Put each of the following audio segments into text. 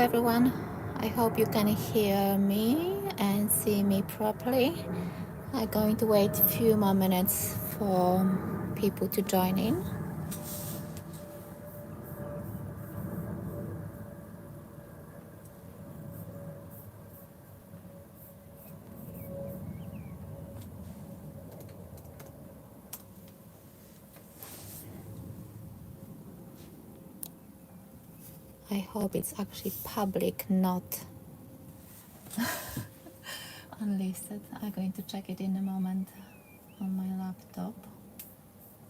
everyone. I hope you can hear me and see me properly. I'm going to wait a few more minutes for people to join in. I hope it's actually public, not unlisted. I'm going to check it in a moment on my laptop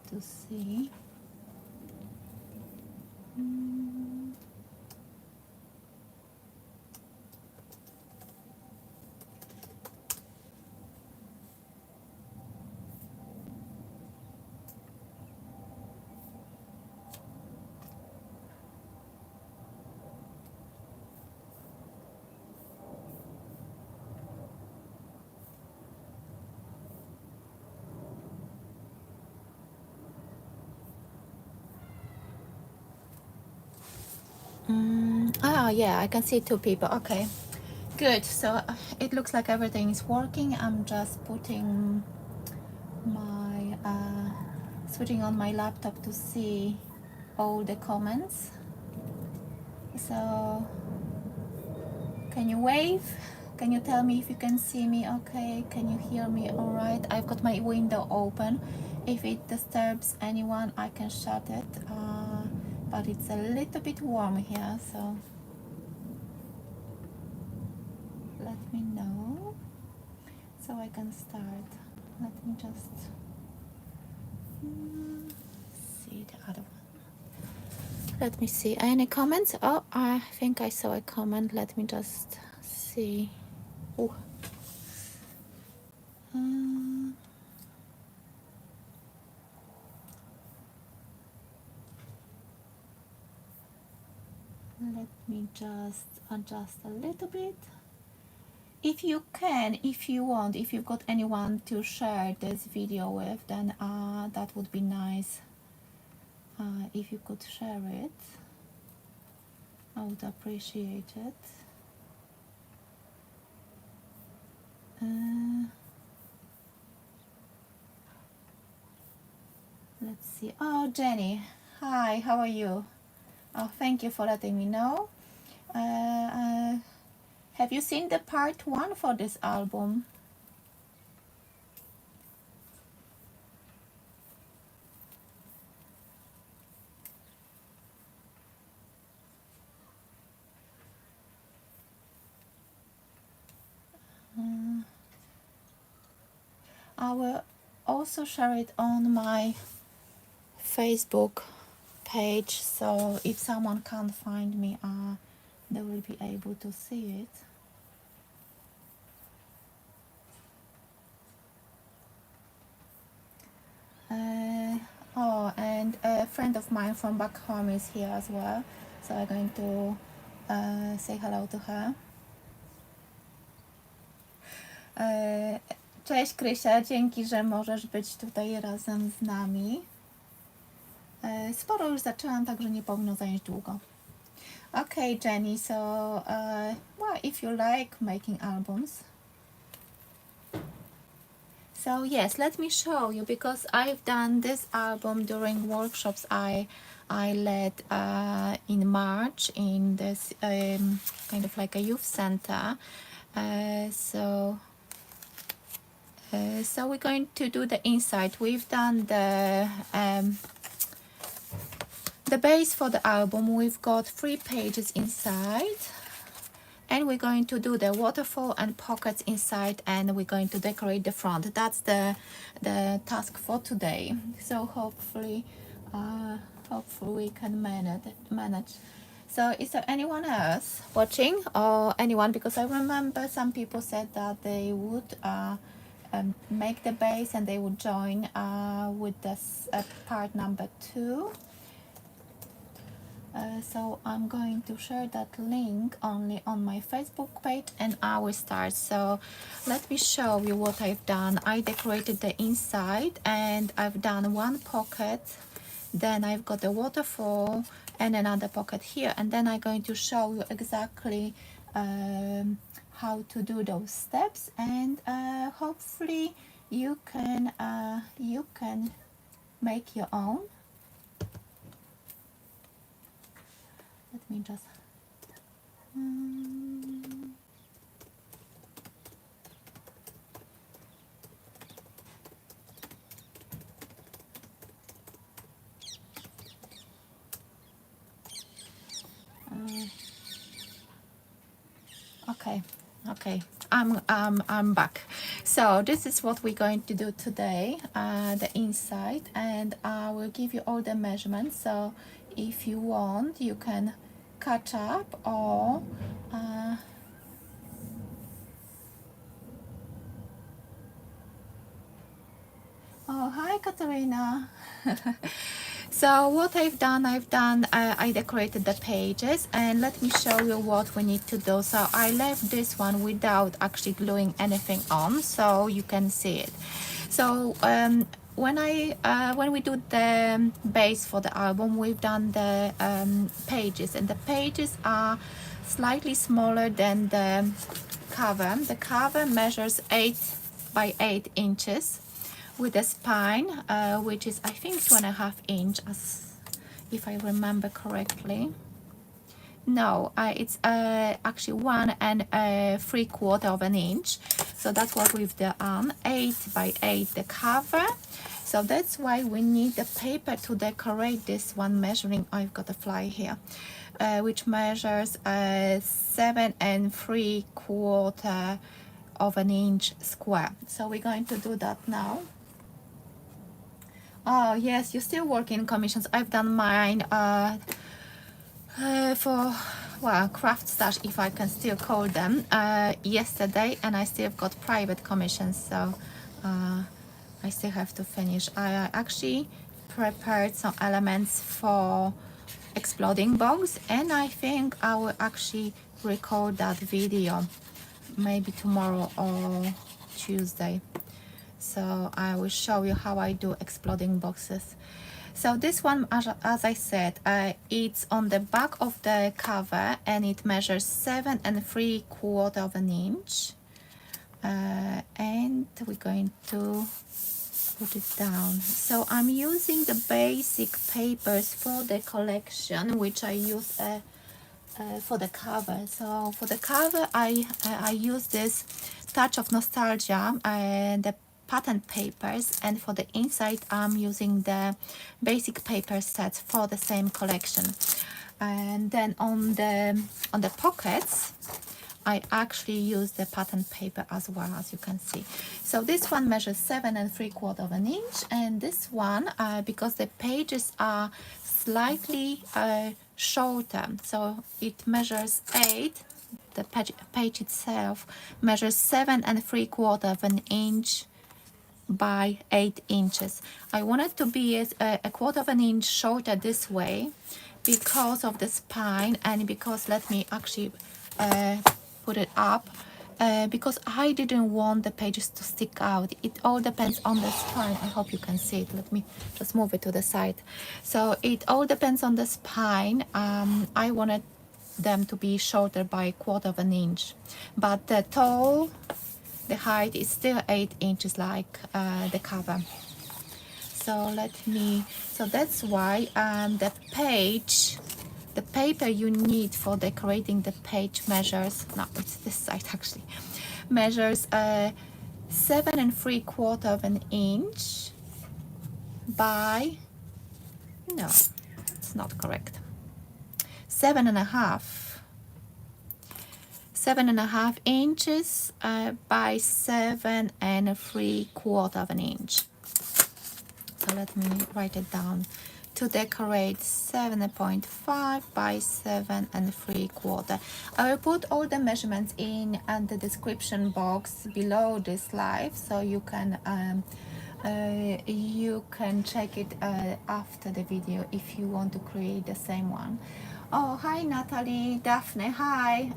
to see. Yeah, I can see two people. Okay, good. So it looks like everything is working. I'm just putting my switching on my laptop to see all the comments. So can you wave? Can you tell me if you can see me okay? Can you hear me all right? I've got my window open. If it disturbs anyone, I can shut it. But it's a little bit warm here, so let me know so I can start. Let me just see the other one. Let me see. Any comments? Oh, I think I saw a comment. Let me just see. Ooh. Let me just adjust a little bit. If you can, if you want, if you've got anyone to share this video with, then that would be nice. If you could share it, I would appreciate it. Let's see. Oh, Jenny, hi, how are you? Oh, thank you for letting me know. Have you seen the part 1 for this album? I will also share it on my Facebook page, so if someone can't find me, they will be able to see it. Oh, and a friend of mine from back home is here as well, so I'm going to say hello to her. Cześć Krysia, dzięki, że możesz być tutaj razem z nami. Sporo już zaczęłam, także nie powinno zająć długo. Okay, Jenny, so well, if you like making albums, so yes, let me show you, because I've done this album during workshops I led in March in this kind of like a youth center. So we're going to do the inside. We've done the base for the album. We've got 3 pages inside, and we're going to do the waterfall and pockets inside, and we're going to decorate the front. That's the task for today. So hopefully we can manage. So is there anyone else watching, or anyone, because I remember some people said that they would make the base and they would join with this part number 2. So I'm going to share that link only on my Facebook page, and I will start. So let me show you what I've done. I decorated the inside, and I've done 1 pocket, then I've got the waterfall, and another pocket here, and then I'm going to show you exactly how to do those steps, and hopefully you can make your own. Let me just okay, I'm back. So this is what we're going to do today, the inside, and I will give you all the measurements, so if you want you can catch up, or oh, hi Katarina. So what I've done, I decorated the pages, and let me show you what we need to do. So I left this one without actually gluing anything on, so you can see it. So when we do the base for the album, we've done the pages, and the pages are slightly smaller than the cover. The cover measures 8 by 8 inches with a spine, which is I think 2.5 inch, as if I remember correctly. No, it's actually 1 3/4 of an inch. So that's what we've done. 8 by 8 the cover. So that's why we need the paper to decorate this one, measuring, I've got a fly here, which measures 7 3/4 of an inch square. So we're going to do that now. Oh yes, you're still working commissions. I've done mine for, well, craft stash, if I can still call them, yesterday, and I still got private commissions, so I still have to finish. I actually prepared some elements for exploding box, and I think I will actually record that video maybe tomorrow or Tuesday. So I will show you how I do exploding boxes. So this one, as I said, it's on the back of the cover, and it measures 7 3/4 of an inch, and we're going to put it down. So I'm using the basic papers for the collection, which I use for the cover. So for the cover, I use this Touch of Nostalgia and the pattern papers, and for the inside I'm using the basic paper sets for the same collection. And then on the pockets, I actually use the pattern paper as well, as you can see. So this one measures 7 3/4 of an inch, and this one, because the pages are slightly shorter, so it measures 8. The page itself measures 7 3/4 of an inch by 8 inches. I want it to be a quarter of an inch shorter this way because of the spine, and because, let me actually put it up, because I didn't want the pages to stick out. It all depends on the spine. I hope you can see it. Let me just move it to the side. So it all depends on the spine. I wanted them to be shorter by a quarter of an inch, but the height is still 8 inches like the cover. So so that's why the paper you need for decorating the page measures, no, it's this side actually, measures 7 3/4 of an inch by, no, it's not correct, 7.5 inches by 7 3/4 of an inch. So let me write it down. To decorate, 7.5 by 7 3/4. I will put all the measurements in the description box below this live, so you can check it after the video if you want to create the same one. Oh, hi Natalie, Daphne, hi.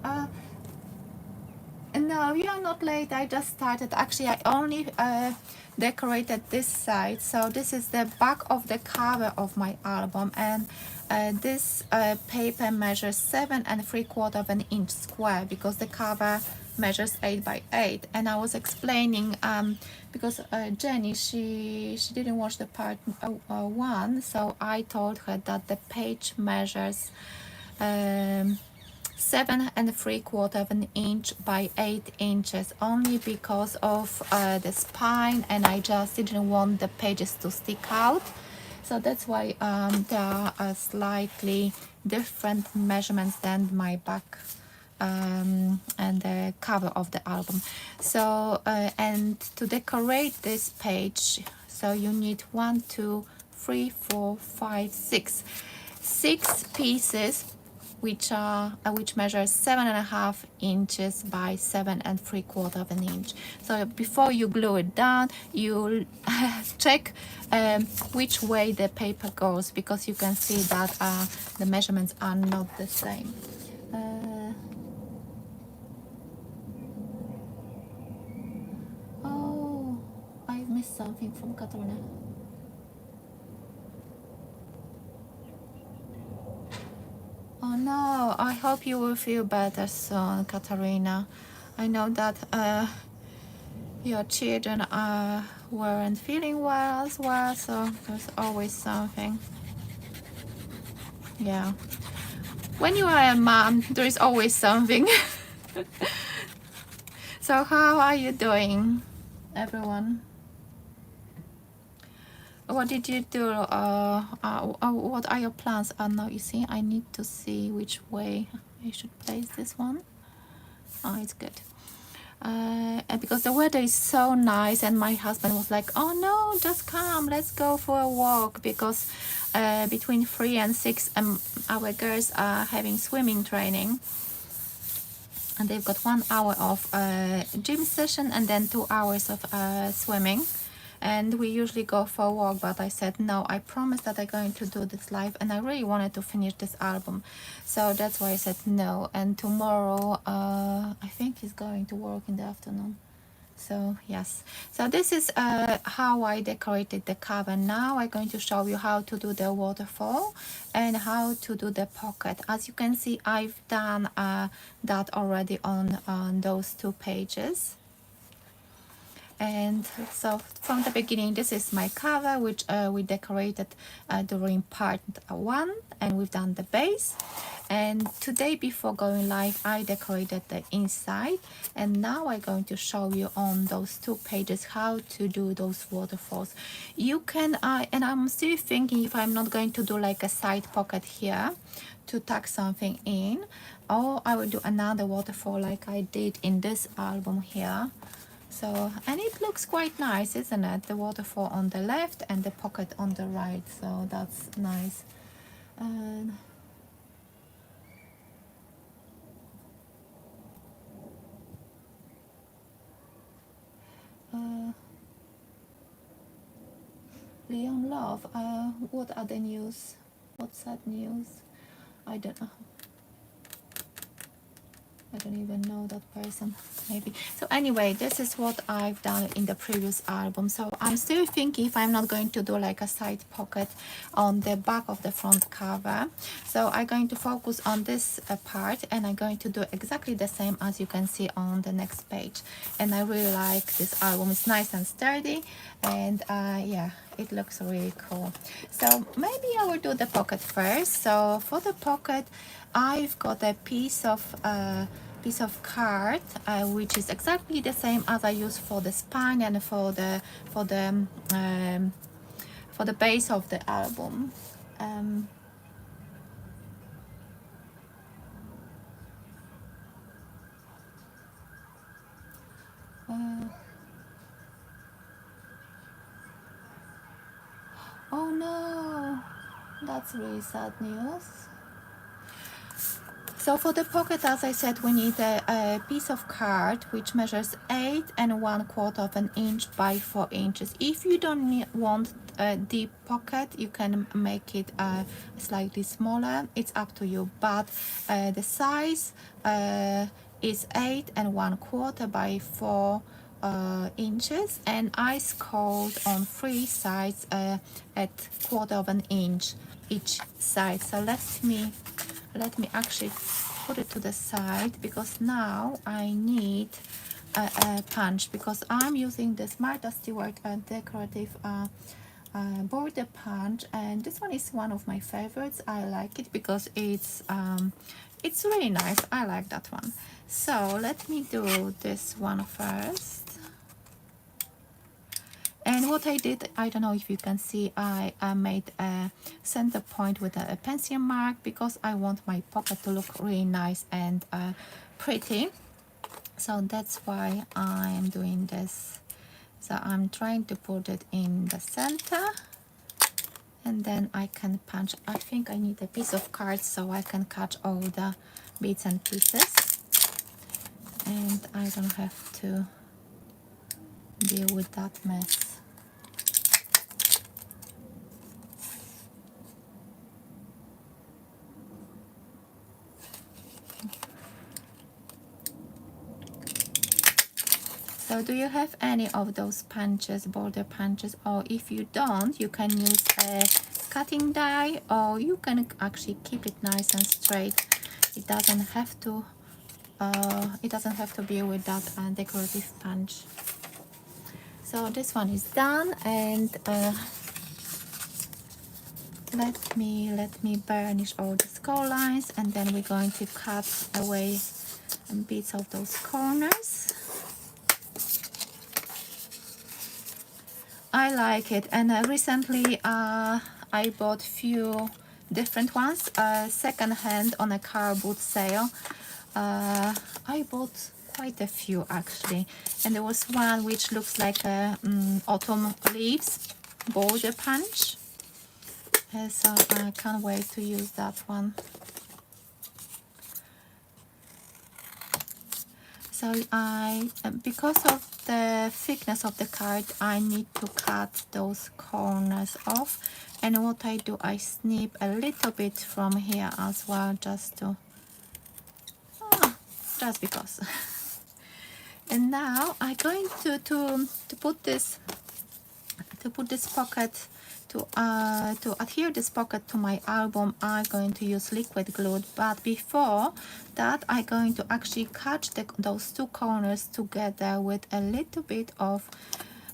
And No, you are not late. I just started. Actually, I only decorated this side. So this is the back of the cover of my album, and this paper measures 7 3/4 of an inch square because the cover measures 8 by 8. And I was explaining because Jenny, she didn't watch the part 1, so I told her that the page measures 7 3/4 of an inch by 8 inches, only because of the spine, and I just didn't want the pages to stick out. So that's why there are slightly different measurements than my back and the cover of the album. So and to decorate this page, so you need 1 2 3 4 5 6 pieces which measures 7.5 inches by 7 3/4 of an inch. So before you glue it down, you check which way the paper goes, because you can see that the measurements are not the same. Oh, I missed something from Katarina. Oh no, I hope you will feel better soon, Katarina. I know that your children weren't feeling well as well, so there's always something. Yeah. When you are a mom, there is always something. So how are you doing, everyone? What did you do? What are your plans? Now you see, I need to see which way I should place this one. Oh, it's good. And because the weather is so nice, and my husband was like, oh no, just come, let's go for a walk, because between 3 and 6 our girls are having swimming training, and they've got 1 hour of gym session and then 2 hours of swimming. And we usually go for a walk, but I said no, I promised that I'm going to do this live, and I really wanted to finish this album, so that's why I said no. And tomorrow I think he's going to work in the afternoon, so yes. So this is how I decorated the cover. Now I'm going to show you how to do the waterfall and how to do the pocket. As you can see, I've done that already on those 2 pages. And so from the beginning, this is my cover, which we decorated during part 1, and we've done the base. And today, before going live, I decorated the inside, and now I'm going to show you on those 2 pages how to do those waterfalls. You can and I'm still thinking if I'm not going to do like a side pocket here to tuck something in, or I will do another waterfall like I did in this album here. So, and it looks quite nice, isn't it? The waterfall on the left and the pocket on the right, so that's nice. And Leon Love, what are the news? What's that news? I don't know. I don't even know that person, maybe. So anyway, this is what I've done in the previous album. So I'm still thinking if I'm not going to do like a side pocket on the back of the front cover. So I'm going to focus on this part, and I'm going to do exactly the same as you can see on the next page. And I really like this album. It's nice and sturdy, and yeah, it looks really cool. So maybe I will do the pocket first. So for the pocket, I've got a piece of card which is exactly the same as I use for the spine and for the base of the album. Oh no, that's really sad news. So for the pocket, as I said, we need a piece of card which measures 8 1/4 of an inch by 4 inches. If you don't want a deep pocket, you can make it slightly smaller. It's up to you, but the size is 8¼ by 4 inches, and I scored on 3 sides at 1/4 inch each side. So let me actually put it to the side, because now I need a punch, because I'm using this Martha Stewart decorative border punch, and this one is one of my favorites. I like it because it's really nice. I like that one. So let me do this one first. And what I did, I don't know if you can see, I made a center point with a pencil mark, because I want my pocket to look really nice and pretty. So that's why I'm doing this. So I'm trying to put it in the center, and then I can punch. I think I need a piece of card so I can cut all the bits and pieces, and I don't have to deal with that mess. So do you have any of those punches, border punches? Or if you don't, you can use a cutting die, or you can actually keep it nice and straight. It doesn't have to be with that decorative punch. So this one is done, and let me burnish all the score lines, and then we're going to cut away bits of those corners. I like it, and recently I bought few different ones second hand on a car boot sale. I bought quite a few actually, and there was one which looks like a autumn leaves border punch, so I can't wait to use that one. So because of the thickness of the card, I need to cut those corners off, and what I do, I snip a little bit from here as well, just because. And now I'm going to put this pocket, to adhere this pocket to my album. I'm going to use liquid glue, but before that I'm going to actually cut those two corners together with a little bit of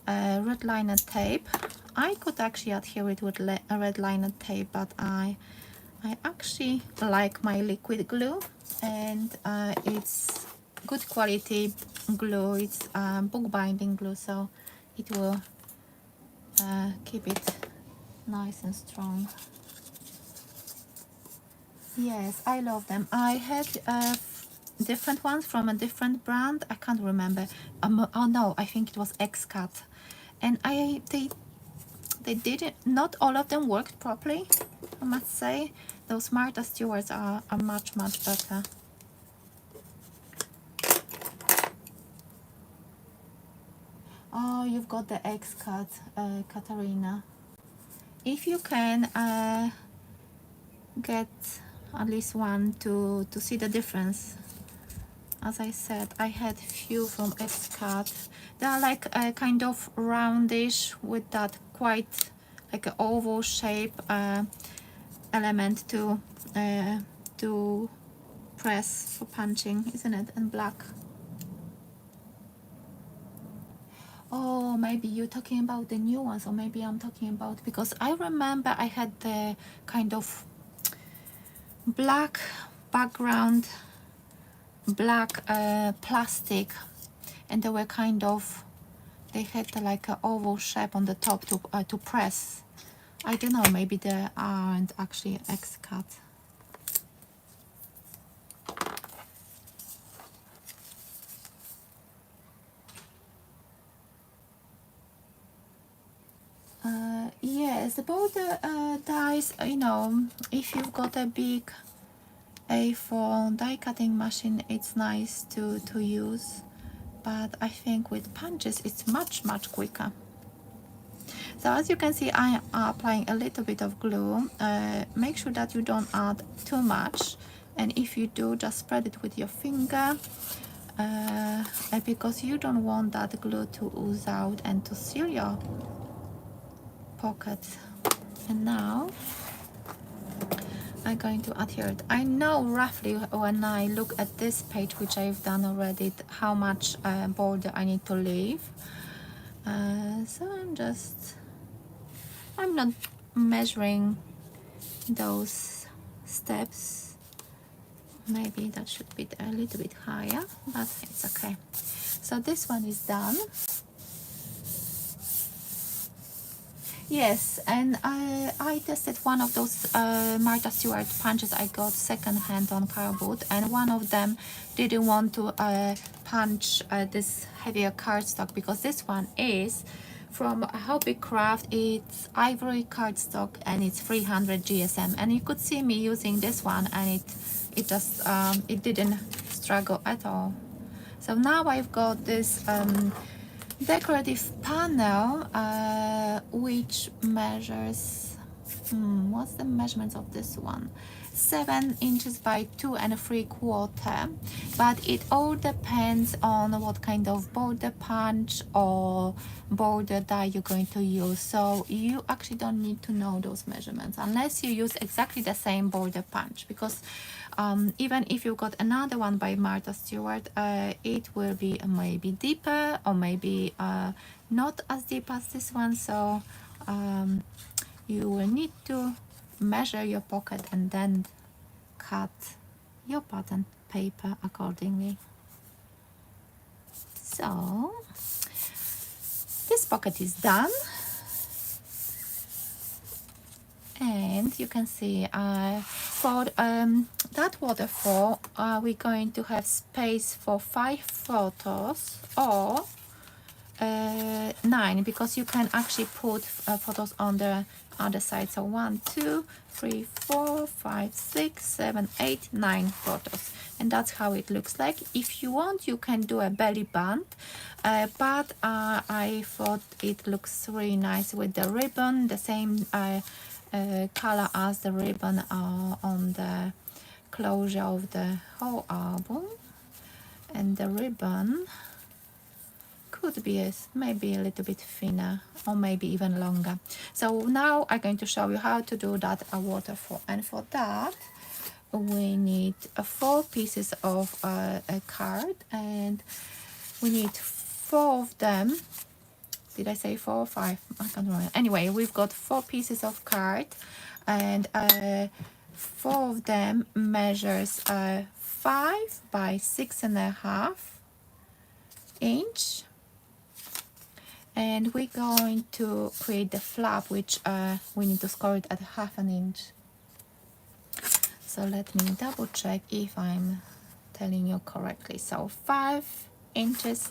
red liner tape. I could actually adhere it with a red liner tape, but I actually like my liquid glue, and it's good quality glue. It's bookbinding glue, so it will keep it nice and strong. Yes, I love them. I had different ones from a different brand. I can't remember. Oh no, I think it was X-Cut, and they didn't. Not all of them worked properly, I must say. Those Martha Stewarts are much better. Oh, you've got the X-Cut, Katarina. If you can get at least one to see the difference. As I said, I had few from X-Cut. They are like a kind of roundish with that quite like an oval shape element to press for punching, isn't it? And black. Oh, maybe you're talking about the new ones, or maybe I'm talking about, because I remember I had the kind of black background, black plastic, and they were kind of, they had like an oval shape on the top to press. I don't know, maybe they aren't actually X-Cut. Yes, about the dies, you know, if you've got a big A4 die cutting machine, it's nice to use, but I think with punches it's much quicker. So as you can see, I am applying a little bit of glue. Make sure that you don't add too much, And if you do, just spread it with your finger, because you don't want that glue to ooze out and to seal your pocket. And now I'm going to adhere it. I know roughly when I look at this page, which I've done already, how much border I need to leave. So I'm not measuring those steps. Maybe that should be a little bit higher, but it's okay. So this one is done. Yes, and I tested one of those Martha Stewart punches I got second hand on Cardboard, and one of them didn't want to punch this heavier cardstock, because this one is from Hobbycraft. It's ivory cardstock and it's 300 GSM, and you could see me using this one, and it didn't struggle at all. So now I've got this decorative panel which measures, what's the measurements of this one? 7 inches by 2 3/4, but it all depends on what kind of border punch or border die you're going to use. So you actually don't need to know those measurements unless you use exactly the same border punch, because even if you got another one by Martha Stewart, it will be maybe deeper or maybe not as deep as this one. So you will need to measure your pocket and then cut your pattern paper accordingly. So this pocket is done, and you can see for that waterfall we're going to have space for 5 photos or 9, because you can actually put photos on the other side. So 1, 2, 3, 4, 5, 6, 7, 8, 9 photos, and that's how it looks like. If you want, you can do a belly band, but I thought it looks really nice with the ribbon, the same color as the ribbon on the closure of the whole album, and the ribbon could be maybe a little bit thinner or maybe even longer. So now I'm going to show you how to do that waterfall, and for that we need 4 pieces of a card, and we need 4 of them. Did I say 4 or 5? I can't remember. Anyway, we've got 4 pieces of card, and 4 of them measures 5 by 6.5 inch. And we're going to create the flap, which we need to score it at 1/2 inch. So let me double check if I'm telling you correctly. So 5 inches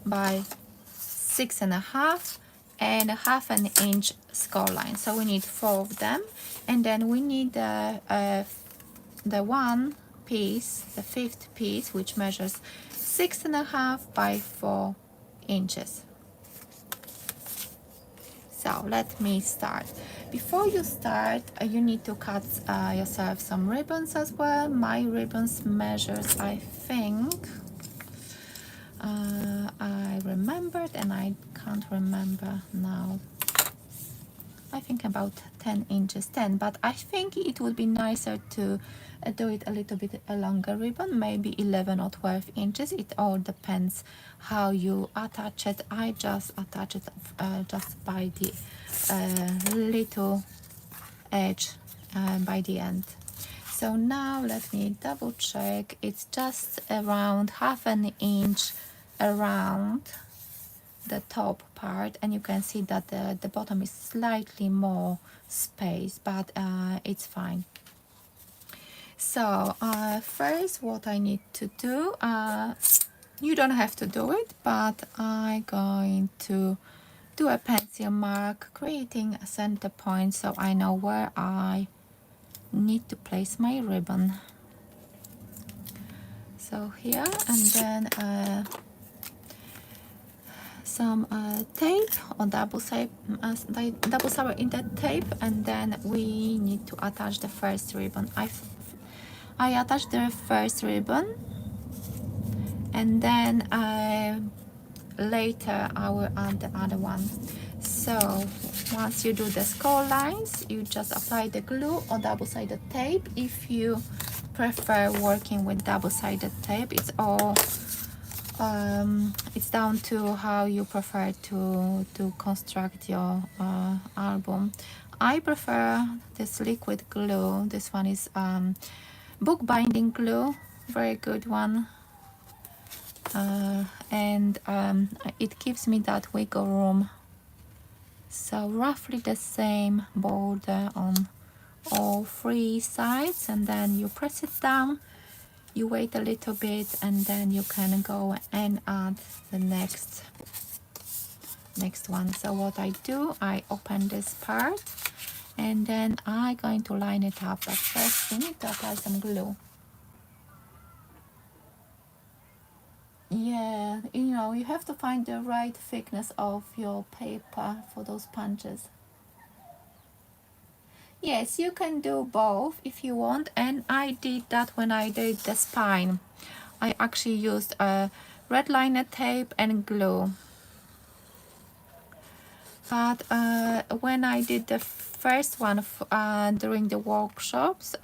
by 6.5 and 1/2 inch score line. So we need 4 of them, and then we need the one piece, the 5th piece, which measures 6.5 by 4 inches. So let me start. Before you start, you need to cut yourself some ribbons as well. My ribbons measures, I think, I remembered and I can't remember now. I think about 10 inches, 10, but I think it would be nicer to do it a little bit a longer ribbon, maybe 11 or 12 inches. It all depends how you attach it. I just attach it just by the little edge by the end. So now let me double check. It's just around 1/2 inch around the top part, and you can see that the bottom is slightly more space, but it's fine. So first what I need to do, you don't have to do it, but I'm going to do a pencil mark, creating a center point so I know where I need to place my ribbon. So here, and then some tape or double sided tape, and then we need to attach the first ribbon. I attach the first ribbon, and then later I will add the other one. So once you do the score lines, you just apply the glue or double-sided tape. If you prefer working with double-sided tape, it's all it's down to how you prefer to construct your album. I prefer this liquid glue. This one is book binding glue, very good one. And it gives me that wiggle room. So roughly the same border on all three sides, and then you press it down, you wait a little bit, and then you can go and add the next one. So what I do, I open this part, and then I'm going to line it up. But first we need to apply some glue. Yeah, you know, you have to find the right thickness of your paper for those punches. Yes, you can do both if you want, and I did that when I did the spine. I actually used a red liner tape and glue. But when I did the first one during the workshops,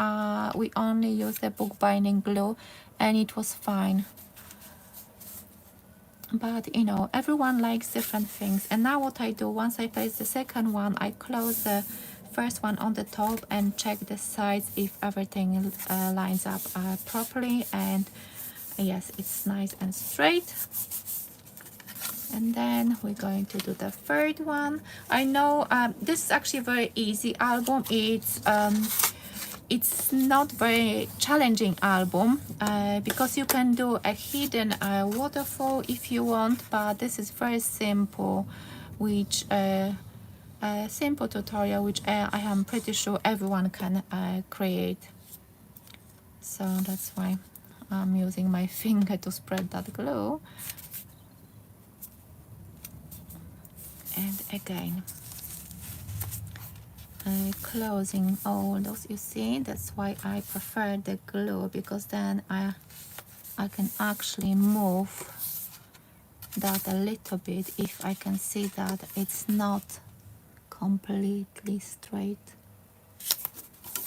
we only used the book binding glue, and it was fine. But you know, everyone likes different things. And now what I do, once I place the second one, I close the first one on the top and check the sides if everything lines up properly, and yes, it's nice and straight. And then we're going to do the third one. I know this is actually a very easy album. It's not very challenging album because you can do a hidden waterfall if you want, but this is very simple, which a simple tutorial which I am pretty sure everyone can create. So that's why I'm using my finger to spread that glue. And again, closing all those, you see, that's why I prefer the glue, because then I can actually move that a little bit if I can see that it's not completely straight.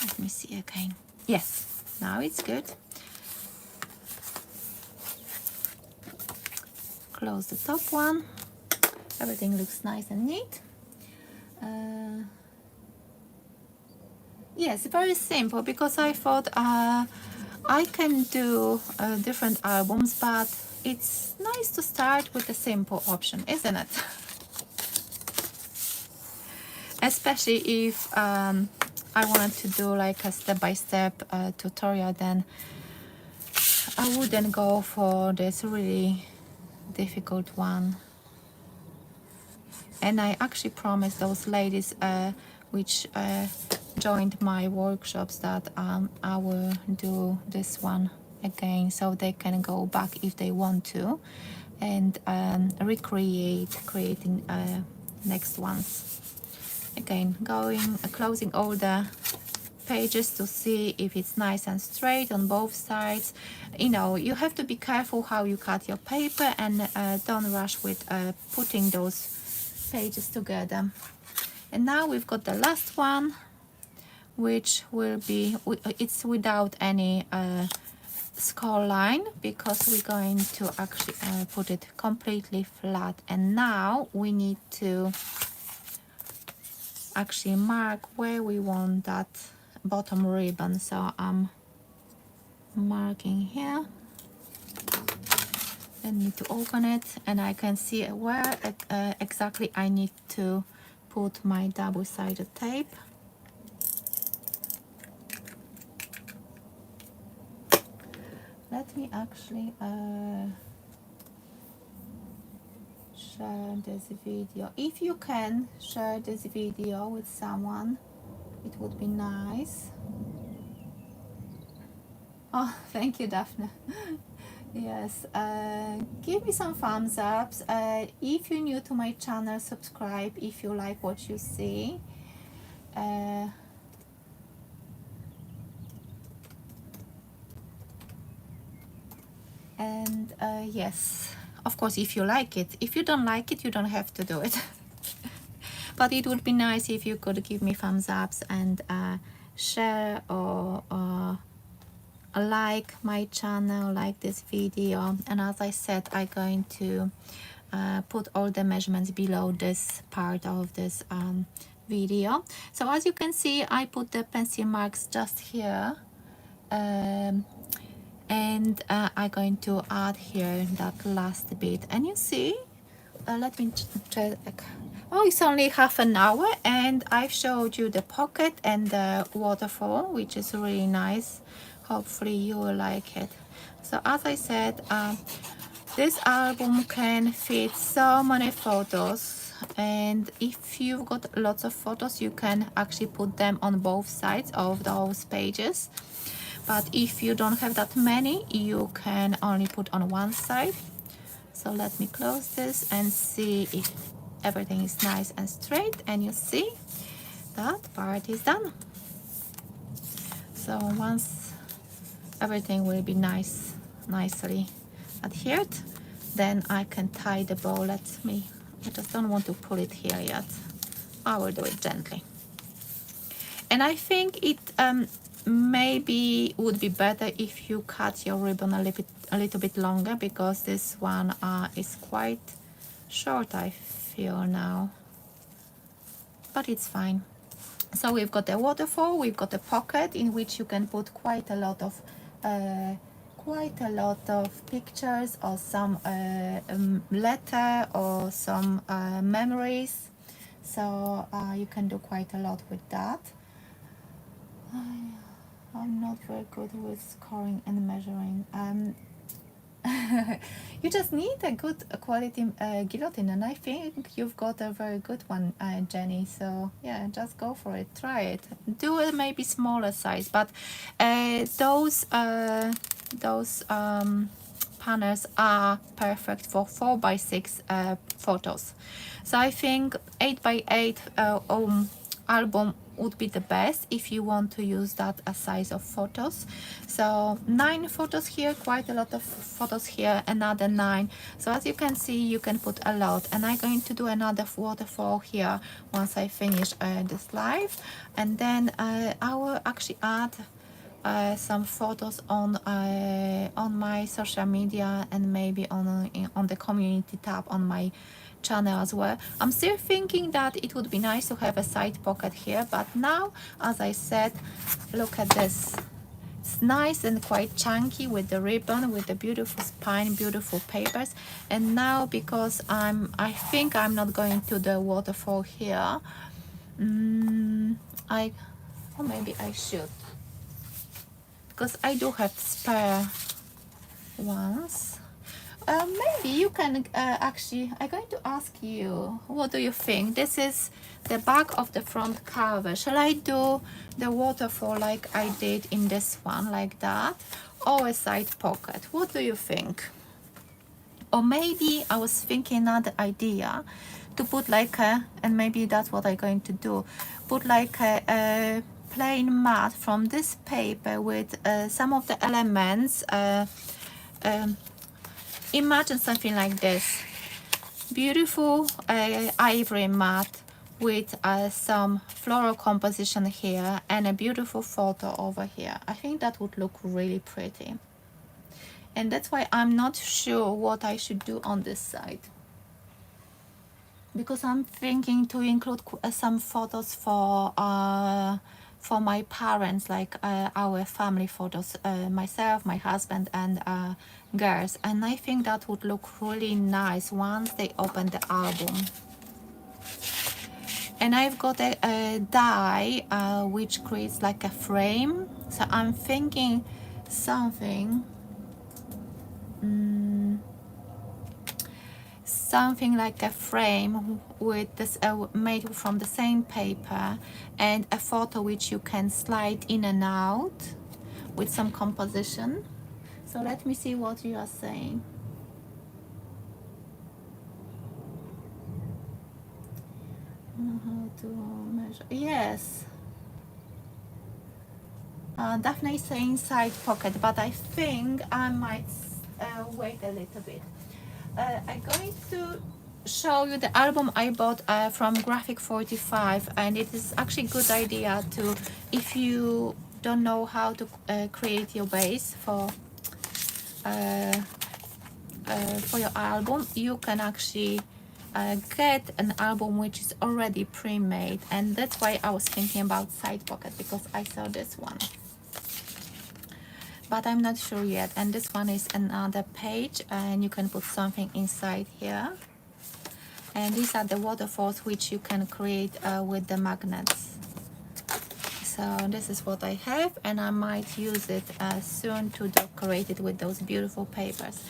Let me see again. Yes, now it's good. Close the top one. Everything looks nice and neat. Yes, very simple, because I thought I can do different albums, but it's nice to start with a simple option, isn't it? Especially if I wanted to do like a step-by-step tutorial, then I wouldn't go for this really difficult one. And I actually promised those ladies which joined my workshops that I will do this one again, so they can go back if they want to and creating next ones. Again, closing all the pages to see if it's nice and straight on both sides. You know, you have to be careful how you cut your paper, and don't rush with putting those pages together. And now we've got the last one, which will be, it's without any score line, because we're going to actually put it completely flat. And now we need to actually mark where we want that bottom ribbon. So I'm marking here. I need to open it, and I can see where exactly I need to put my double-sided tape. Let me actually share this video. If you can share this video with someone, it would be nice. Oh, thank you, Daphne. Yes, give me some thumbs ups. If you're new to my channel, subscribe if you like what you see. And yes, of course, if you like it. If you don't like it, you don't have to do it. But it would be nice if you could give me thumbs ups and share or like my channel, like this video. And as I said, I'm going to put all the measurements below this part of this video. So as you can see, I put the pencil marks just here, and I'm going to add here that last bit. And you see, let me check. Oh, it's only half an hour, and I've showed you the pocket and the waterfall, which is really nice. Hopefully you will like it. So as I said, this album can fit so many photos, and if you've got lots of photos, you can actually put them on both sides of those pages. But if you don't have that many, you can only put on one side. So let me close this and see if everything is nice and straight, and you see that part is done. So once everything will be nicely adhered, then I can tie the bow. I just don't want to pull it here yet. I will do it gently. And I think it maybe would be better if you cut your ribbon a little bit longer, because this one is quite short, I feel now, but it's fine. So we've got the waterfall, we've got a pocket in which you can put quite a lot of pictures, or some letter, or some memories. So you can do quite a lot with that. I'm not very good with scoring and measuring. You just need a good quality guillotine, and I think you've got a very good one, Jenny. So yeah, just go for it, try it. Do a maybe smaller size, but those panels are perfect for 4x6 photos. So I think 8x8 album would be the best if you want to use that as size of photos. So 9 photos here, quite a lot of photos here, another 9. So as you can see, you can put a lot, and I'm going to do another waterfall here once I finish this live, and then I will actually add some photos on my social media, and maybe on the community tab on my channel as well. I'm still thinking that it would be nice to have a side pocket here, but now, as I said, look at this. It's nice and quite chunky with the ribbon, with the beautiful spine, beautiful papers. And now, because I think I'm not going to the waterfall here, or maybe I should, because I do have spare ones. Maybe you can actually, I'm going to ask you, what do you think? This is the back of the front cover. Shall I do the waterfall like I did in this one, like that, or a side pocket? What do you think? Or maybe I was thinking another idea, to put like a, and maybe that's what I'm going to do, put like a plain mat from this paper with some of the elements. Imagine something like this, beautiful ivory mat with some floral composition here, and a beautiful photo over here. I think that would look really pretty, and that's why I'm not sure what I should do on this side, because I'm thinking to include some photos for my parents, like our family photos, myself, my husband, and girls, and I think that would look really nice once they open the album. And I've got a die which creates like a frame, so I'm thinking something like a frame with this made from the same paper, and a photo which you can slide in and out with some composition. So let me see what you are saying. How to measure? Yes. Daphne is saying side pocket, but I think I might wait a little bit. I'm going to show you the album I bought from Graphic 45, and it is actually a good idea to, if you don't know how to create your base uh, for your album, you can actually get an album which is already pre-made, and that's why I was thinking about side pocket, because I saw this one, but I'm not sure yet. And this one is another page, and you can put something inside here. And these are the waterfalls which you can create with the magnets. So this is what I have, and I might use it soon to decorate it with those beautiful papers.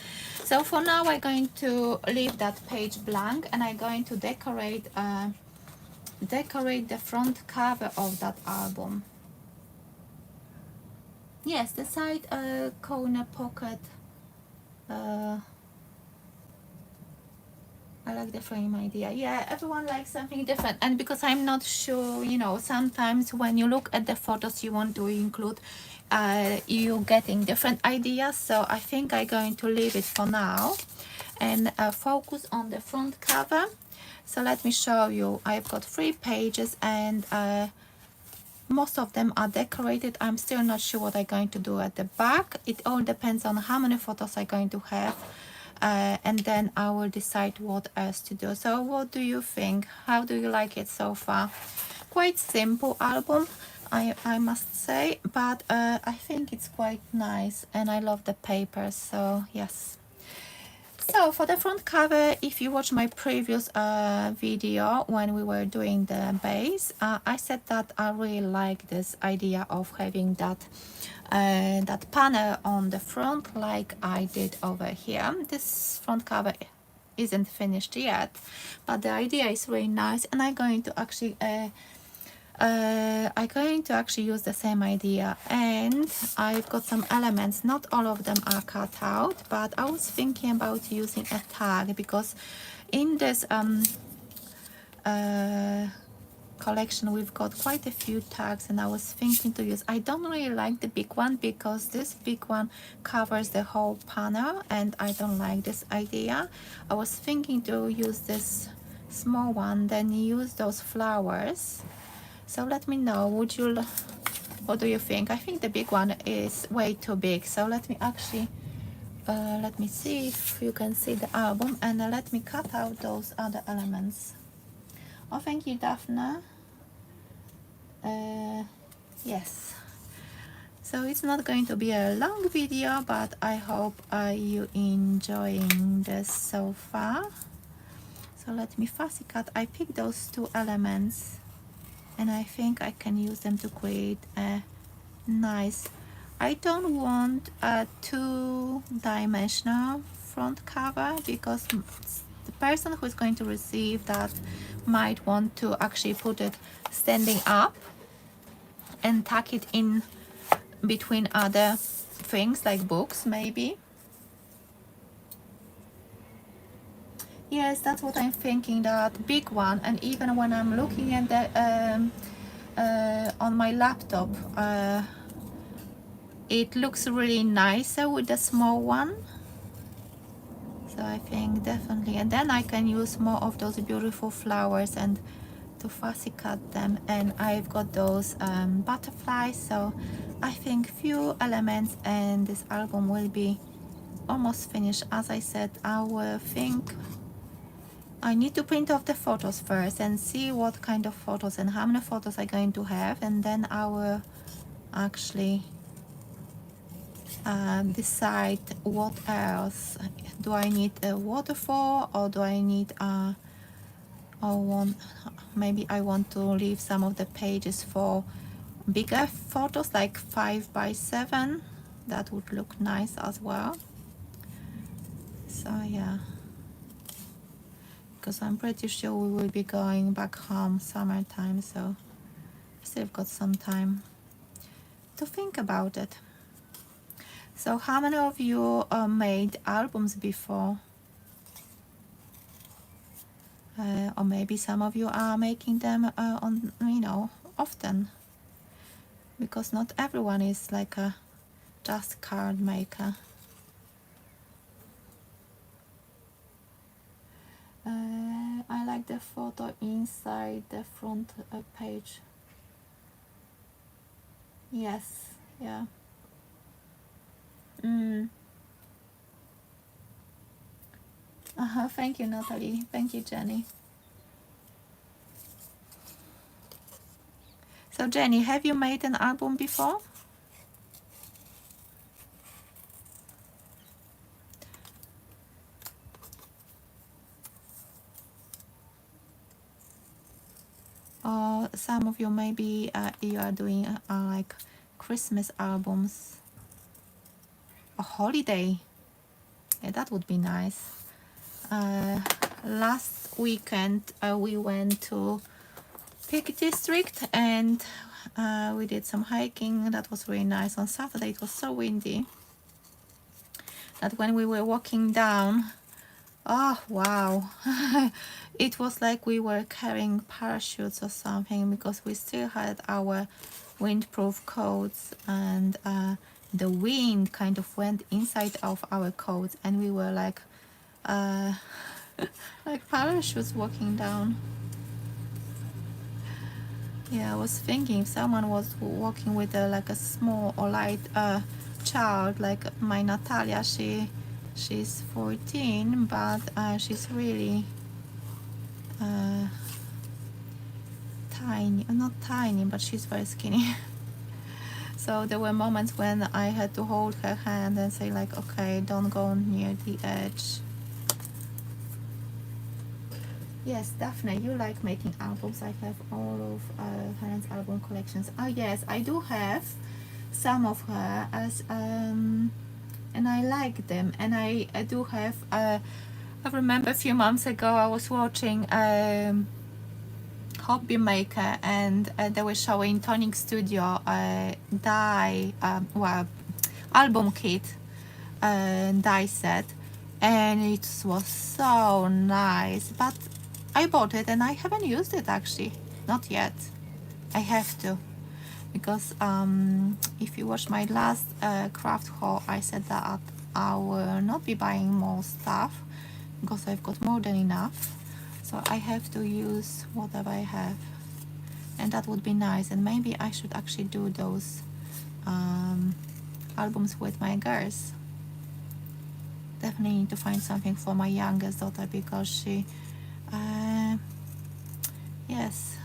So for now I'm going to leave that page blank, and I'm going to decorate the front cover of that album. Yes, the side corner pocket. I like the frame idea. Yeah, everyone likes something different, and because I'm not sure, you know, sometimes when you look at the photos you want to include, you're getting different ideas. So I think I'm going to leave it for now and focus on the front cover. So let me show you. I've got 3 pages, and most of them are decorated. I'm still not sure what I'm going to do at the back. It all depends on how many photos I'm going to have. And then I will decide what else to do. So what do you think? How do you like it so far? Quite simple album, I must say, but I think it's quite nice, and I love the paper, so yes. So for the front cover, if you watch my previous video when we were doing the base, I said that I really like this idea of having that panel on the front like I did over here. This front cover isn't finished yet, but the idea is really nice, and I'm going to actually use the same idea. And I've got some elements, not all of them are cut out, but I was thinking about using a tag, because in this collection we've got quite a few tags, and I was thinking to use, I don't really like the big one because this big one covers the whole panel, and I don't like this idea. I was thinking to use this small one, then use those flowers. So let me know, what do you think? I think the big one is way too big, so let me actually let me see if you can see the album, and let me cut out those other elements. Oh, thank you, Daphne. Yes. So it's not going to be a long video, but I hope you enjoying this so far. So let me fussy cut. I picked those 2 elements, and I think I can use them to create a nice, I don't want a 2-dimensional front cover, because the person who is going to receive that might want to actually put it standing up and tuck it in between other things like books maybe. Yes, that's what I'm thinking, that big one. And even when I'm looking at the on my laptop, it looks really nicer with the small one. So I think definitely, and then I can use more of those beautiful flowers and to fussy cut them. And I've got those butterflies, so I think few elements and this album will be almost finished. As I said, I will think I need to print off the photos first and see what kind of photos and how many photos I'm going to have, and then I will actually decide what else. Do I need a waterfall, or do I need maybe I want to leave some of the pages for bigger photos, like 5x7. That would look nice as well. So yeah, because I'm pretty sure we will be going back home summertime, so still got some time to think about it. So how many of you made albums before? Or maybe some of you are making them on, you know, often, because not everyone is like a just card maker. the photo inside the front page. Yes, yeah. Thank you, Natalie. Thank you, Jenny. So Jenny, have you made an album before? Or some of you maybe you are doing like Christmas albums, a holiday. Yeah, that would be nice. Last weekend we went to Peak District and we did some hiking. That was really nice. On Saturday it was so windy that when we were walking down, oh wow, it was like we were carrying parachutes or something, because we still had our windproof coats, and the wind kind of went inside of our coats, and we were like like parachutes walking down. Yeah, I was thinking if someone was walking with like a small or light child, like my Natalia, she's 14, but she's really tiny, not tiny, but she's very skinny. So there were moments when I had to hold her hand and say like, okay, don't go near the edge. Yes, Daphne, you like making albums. I have all of Helen's album collections. Oh yes, I do have some of her as and I like them. And I do have I remember a few months ago I was watching Hobby Maker, and they were showing Tonic Studio well, album kit die set, and it was so nice, but I bought it and I haven't used it actually, not yet. I have to, because if you watch my last craft haul, I said that I will not be buying more stuff because I've got more than enough, so I have to use whatever I have, and that would be nice. And maybe I should actually do those albums with my girls. Definitely need to find something for my youngest daughter, because she yes,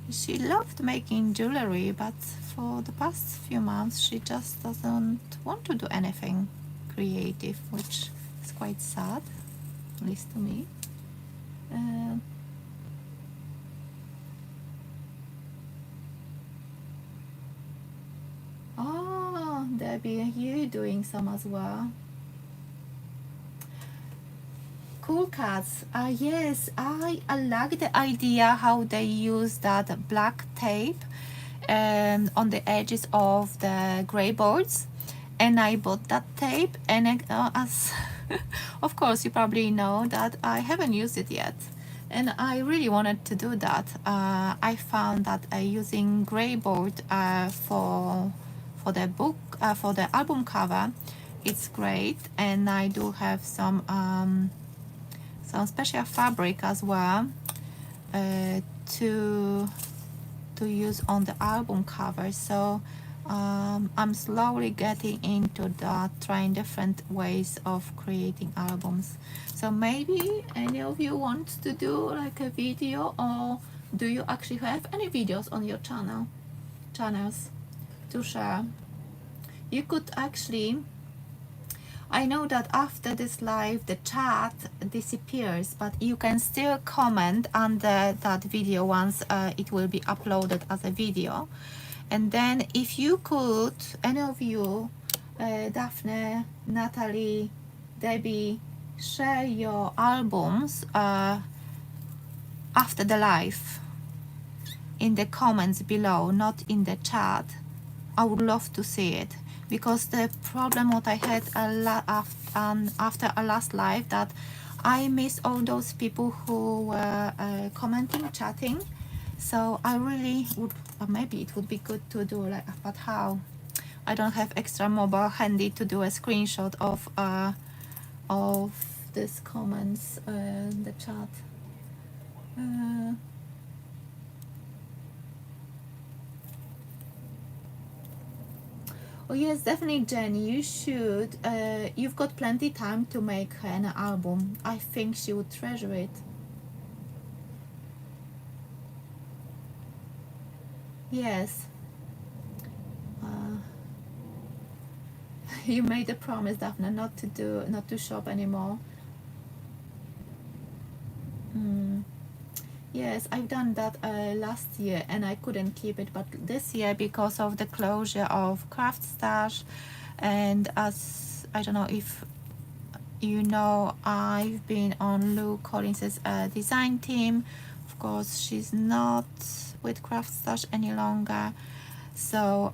she loved making jewelry, but for the past few months she just doesn't want to do anything creative, which is quite sad, at least to me. Oh, Debbie, are you doing some as well? Cool cats. Yes, I like the idea how they use that black tape on the edges of the gray boards, and I bought that tape, and as of course you probably know that I haven't used it yet, and I really wanted to do that. I found that using gray board for the book for the album cover, it's great, and I do have some special fabric as well to use on the album cover. So I'm slowly getting into that, trying different ways of creating albums. So maybe any of you want to do like a video, or do you actually have any videos on your channels to share? You could actually, I know that after this live the chat disappears, but you can still comment under that video once it will be uploaded as a video. And then if you could, any of you, Daphne, Natalie, Debbie, share your albums after the live in the comments below, not in the chat. I would love to see it, because the problem what I had after a last live, that I miss all those people who were commenting, chatting. So I really would, maybe it would be good to do like, but how? I don't have extra mobile handy to do a screenshot of this comments in the chat. Uh, oh yes, definitely, Jenny. You should. You've got plenty time to make an album. I think she would treasure it. Yes. Uh, you made a promise, Daphne, not to shop anymore. Mm. Yes, I've done that last year and I couldn't keep it, but this year because of the closure of Craft Stash, and as I don't know if you know, I've been on Lou Collins's design team. Of course, she's not with Craft Stash any longer, so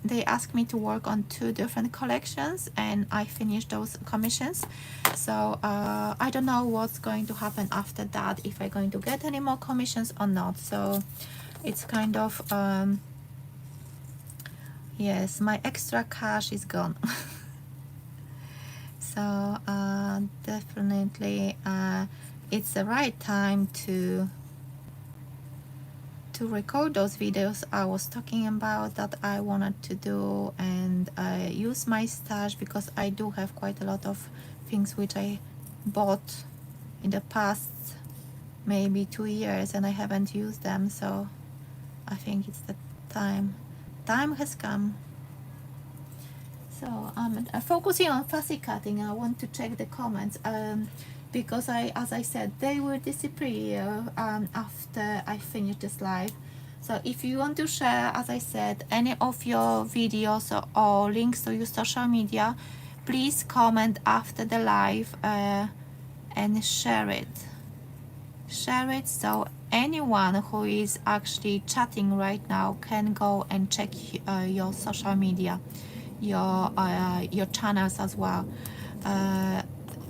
they asked me to work on 2 different collections and I finished those commissions. So I don't know what's going to happen after that, if I'm going to get any more commissions or not. So it's kind of yes, my extra cash is gone. So definitely it's the right time to record those videos I was talking about that I wanted to do, and use my stash, because I do have quite a lot of things which I bought in the past maybe 2 years and I haven't used them. So I think it's the time has come. So I'm focusing on fussy cutting. I want to check the comments because as I said, they will disappear after I finish this live. So if you want to share, as I said, any of your videos or links to your social media, please comment after the live and share it. Share it so anyone who is actually chatting right now can go and check your social media, your channels as well.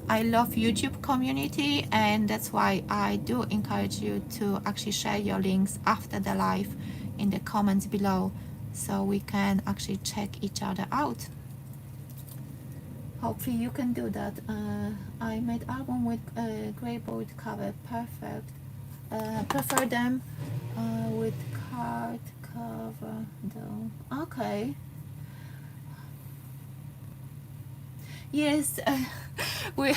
I love YouTube community, and that's why I do encourage you to actually share your links after the live in the comments below, so we can actually check each other out. Hopefully you can do that. I made album with grey board cover, perfect. Prefer them with card cover though. Okay. Yes, we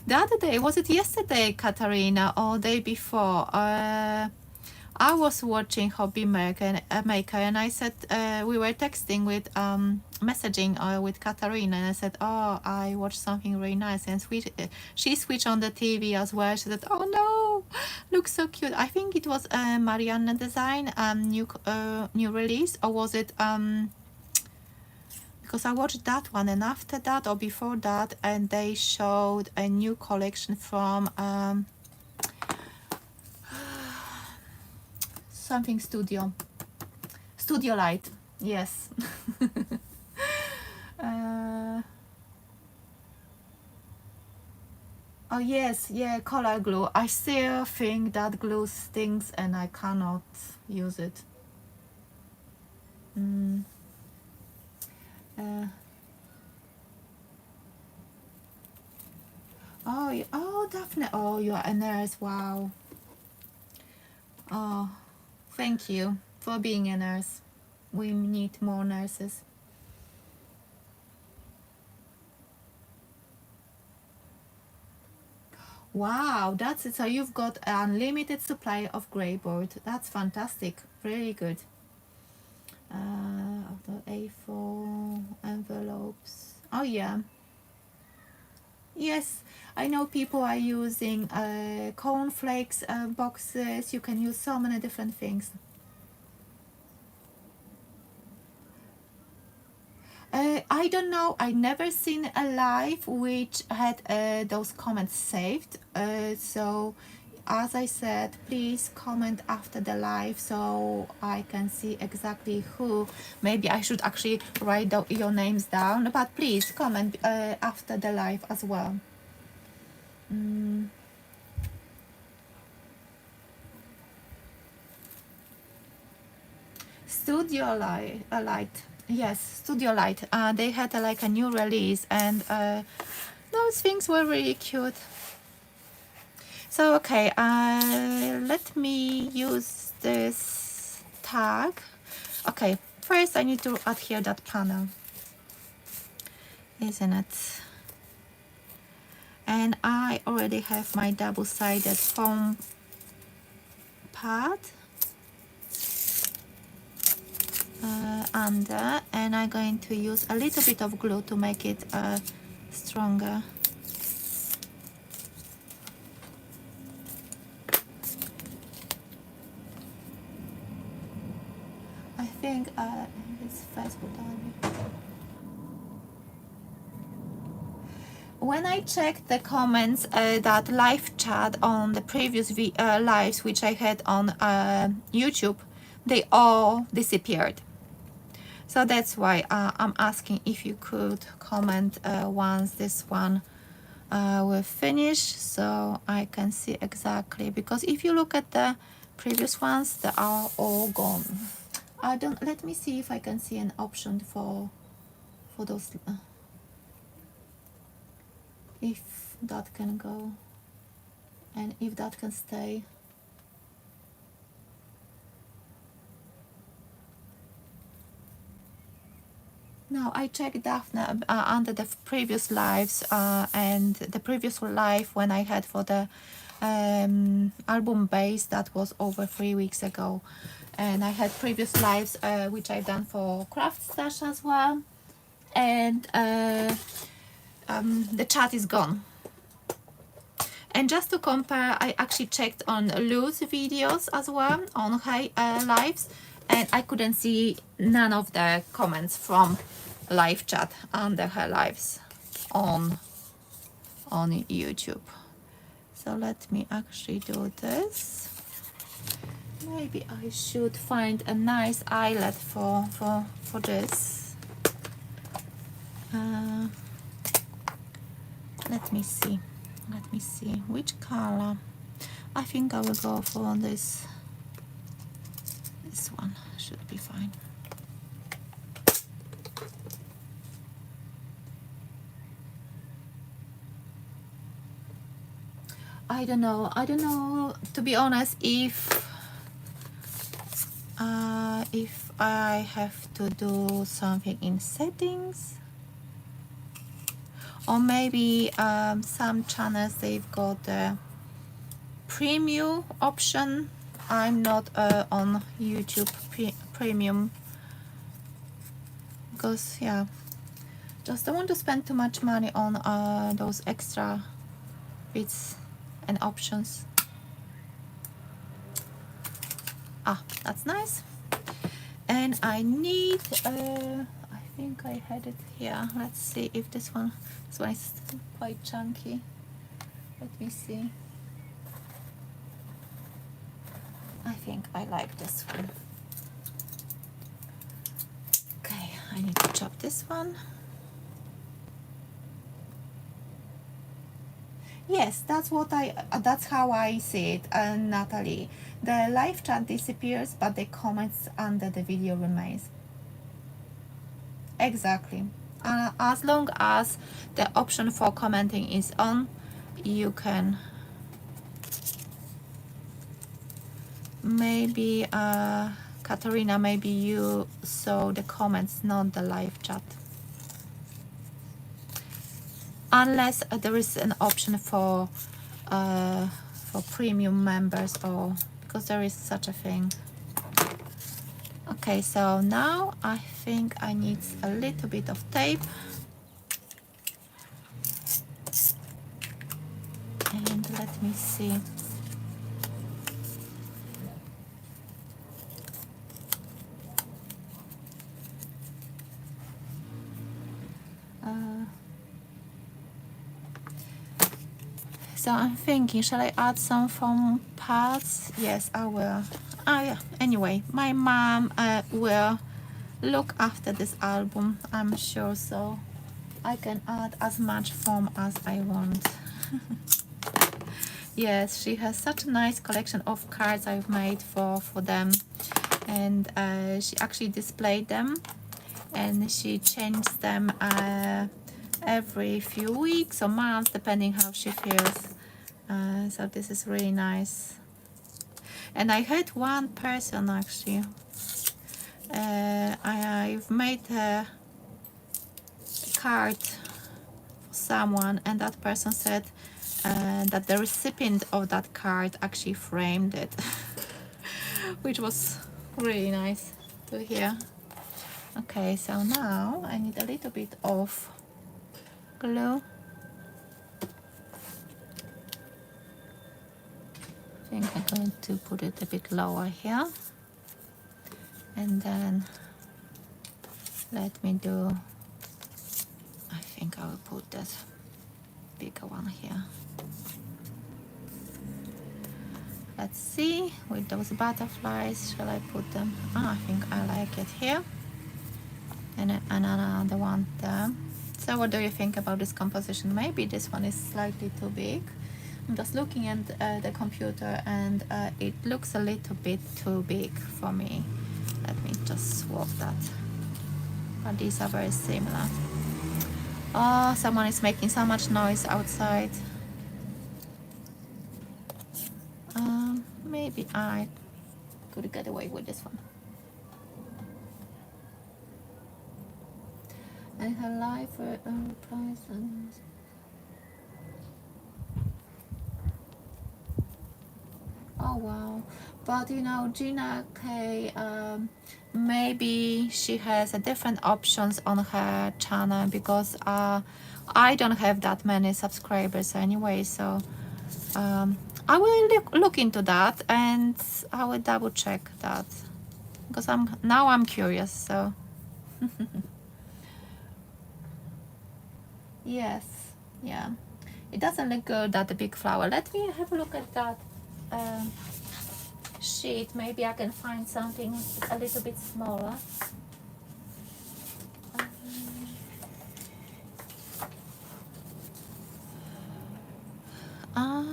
the other day, was it yesterday, Katarina, or day before? I was watching Hobby Maker, and I said we were texting with messaging with Katarina, and I said, oh, I watched something really nice, and she switched on the TV as well. She said, oh no, looks so cute. I think it was Marianne design new release, or was it because I watched that one, and after that or before that, and they showed a new collection from something studio light, yes. Oh yes, yeah, color glue. I still think that glue stinks and I cannot use it. Oh, Daphne, oh, you are a nurse, wow. Oh, thank you for being a nurse. We need more nurses. Wow, that's it. So you've got an unlimited supply of grey board. That's fantastic. Really good. The A4 envelopes. Oh yeah. Yes, I know people are using cornflakes boxes. You can use so many different things. I don't know. I never seen a live which had those comments saved. So, as I said, please comment after the live so I can see exactly who. Maybe I should actually write your names down. But please comment after the live as well. Studio Light. Yes, Studio Light. They had like a new release, and those things were really cute. So okay, let me use this tag. Okay, first I need to adhere that panel, isn't it? And I already have my double-sided foam pad under, and I'm going to use a little bit of glue to make it stronger. I think it's Facebook only. When I checked the comments, that live chat on the previous lives which I had on YouTube, they all disappeared. So that's why I'm asking if you could comment once this one will finish, so I can see exactly, because if you look at the previous ones, they are all gone. I don't, let me see if I can see an option for those, if that can go and if that can stay. No, I checked Daphne under the previous lives, and the previous live when I had for the album base, that was over 3 weeks ago, and I had previous lives which I've done for craft stash as well, and the chat is gone. And just to compare, I actually checked on Lou's videos as well on her lives, and I couldn't see none of the comments from live chat under her lives on YouTube. So let me actually do this. Maybe I should find a nice eyelet for this. Let me see which color. I think I will go for this one, should be fine. I don't know to be honest if I have to do something in settings, or maybe some channels they've got the premium option. I'm not on YouTube premium, because yeah, just don't want to spend too much money on those extra bits and options. That's nice. And I need I think I had it here. Let's see if this one is quite chunky. Let me see. I think I like this one. Okay, I need to chop this one. Yes, that's how I see it, Natalie. The live chat disappears, but the comments under the video remains. Exactly. As long as the option for commenting is on, you can maybe Katarina, maybe you saw the comments, not the live chat. Unless there is an option for premium members, or because there is such a thing. Okay, so now I think I need a little bit of tape, and let me see. So I'm thinking, shall I add some foam pads? Yes, I will. Yeah. Anyway, my mom will look after this album, I'm sure, so I can add as much foam as I want. Yes, she has such a nice collection of cards I've made for them, and she actually displayed them, and she changed them every few weeks or months, depending how she feels. So this is really nice. And I had one person actually, I've made a card for someone, and that person said that the recipient of that card actually framed it, which was really nice to hear. Okay, so now I need a little bit of glue. I think I'm going to put it a bit lower here, and then let me do, I think I will put that bigger one here. Let's see, with those butterflies, shall I put them? I think I like it here, and another one there. So what do you think about this composition? Maybe this one is slightly too big. I'm just looking at the computer, and it looks a little bit too big for me. Let me just swap that. But these are very similar. Oh, someone is making so much noise outside. Maybe I could get away with this one. And her life price and oh wow. But you know, Gina K, maybe she has a different options on her channel, because I don't have that many subscribers anyway, so I will look into that, and I will double check that, because I'm curious. So yes, yeah, it doesn't look good, that the big flower. Let me have a look at that sheet. Maybe I can find something a little bit smaller.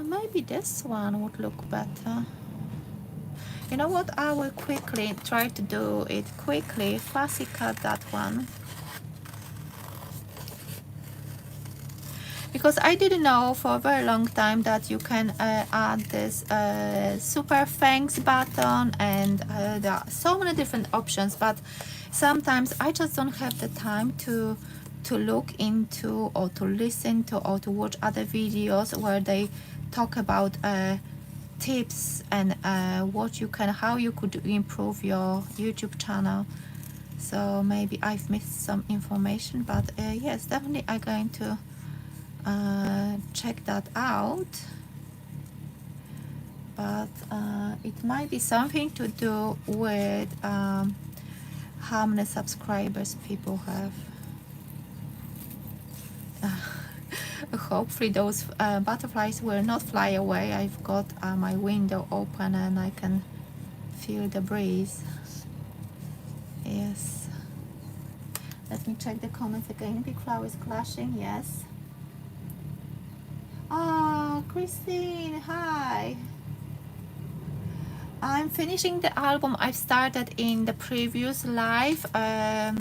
Maybe this one would look better. You know what? I will quickly try to do it quickly. Fussy cut that one, because I didn't know for a very long time that you can add this super thanks button, and there are so many different options, but sometimes I just don't have the time to look into, or to listen to, or to watch other videos where they talk about tips and how you could improve your YouTube channel. So maybe I've missed some information, but yes, definitely I'm going to check that out. But it might be something to do with how many subscribers people have. Hopefully those butterflies will not fly away. I've got my window open and I can feel the breeze. Yes. Let me check the comments again. Big flowers clashing, yes. Oh, Christine, hi. I'm finishing the album I started in the previous live. I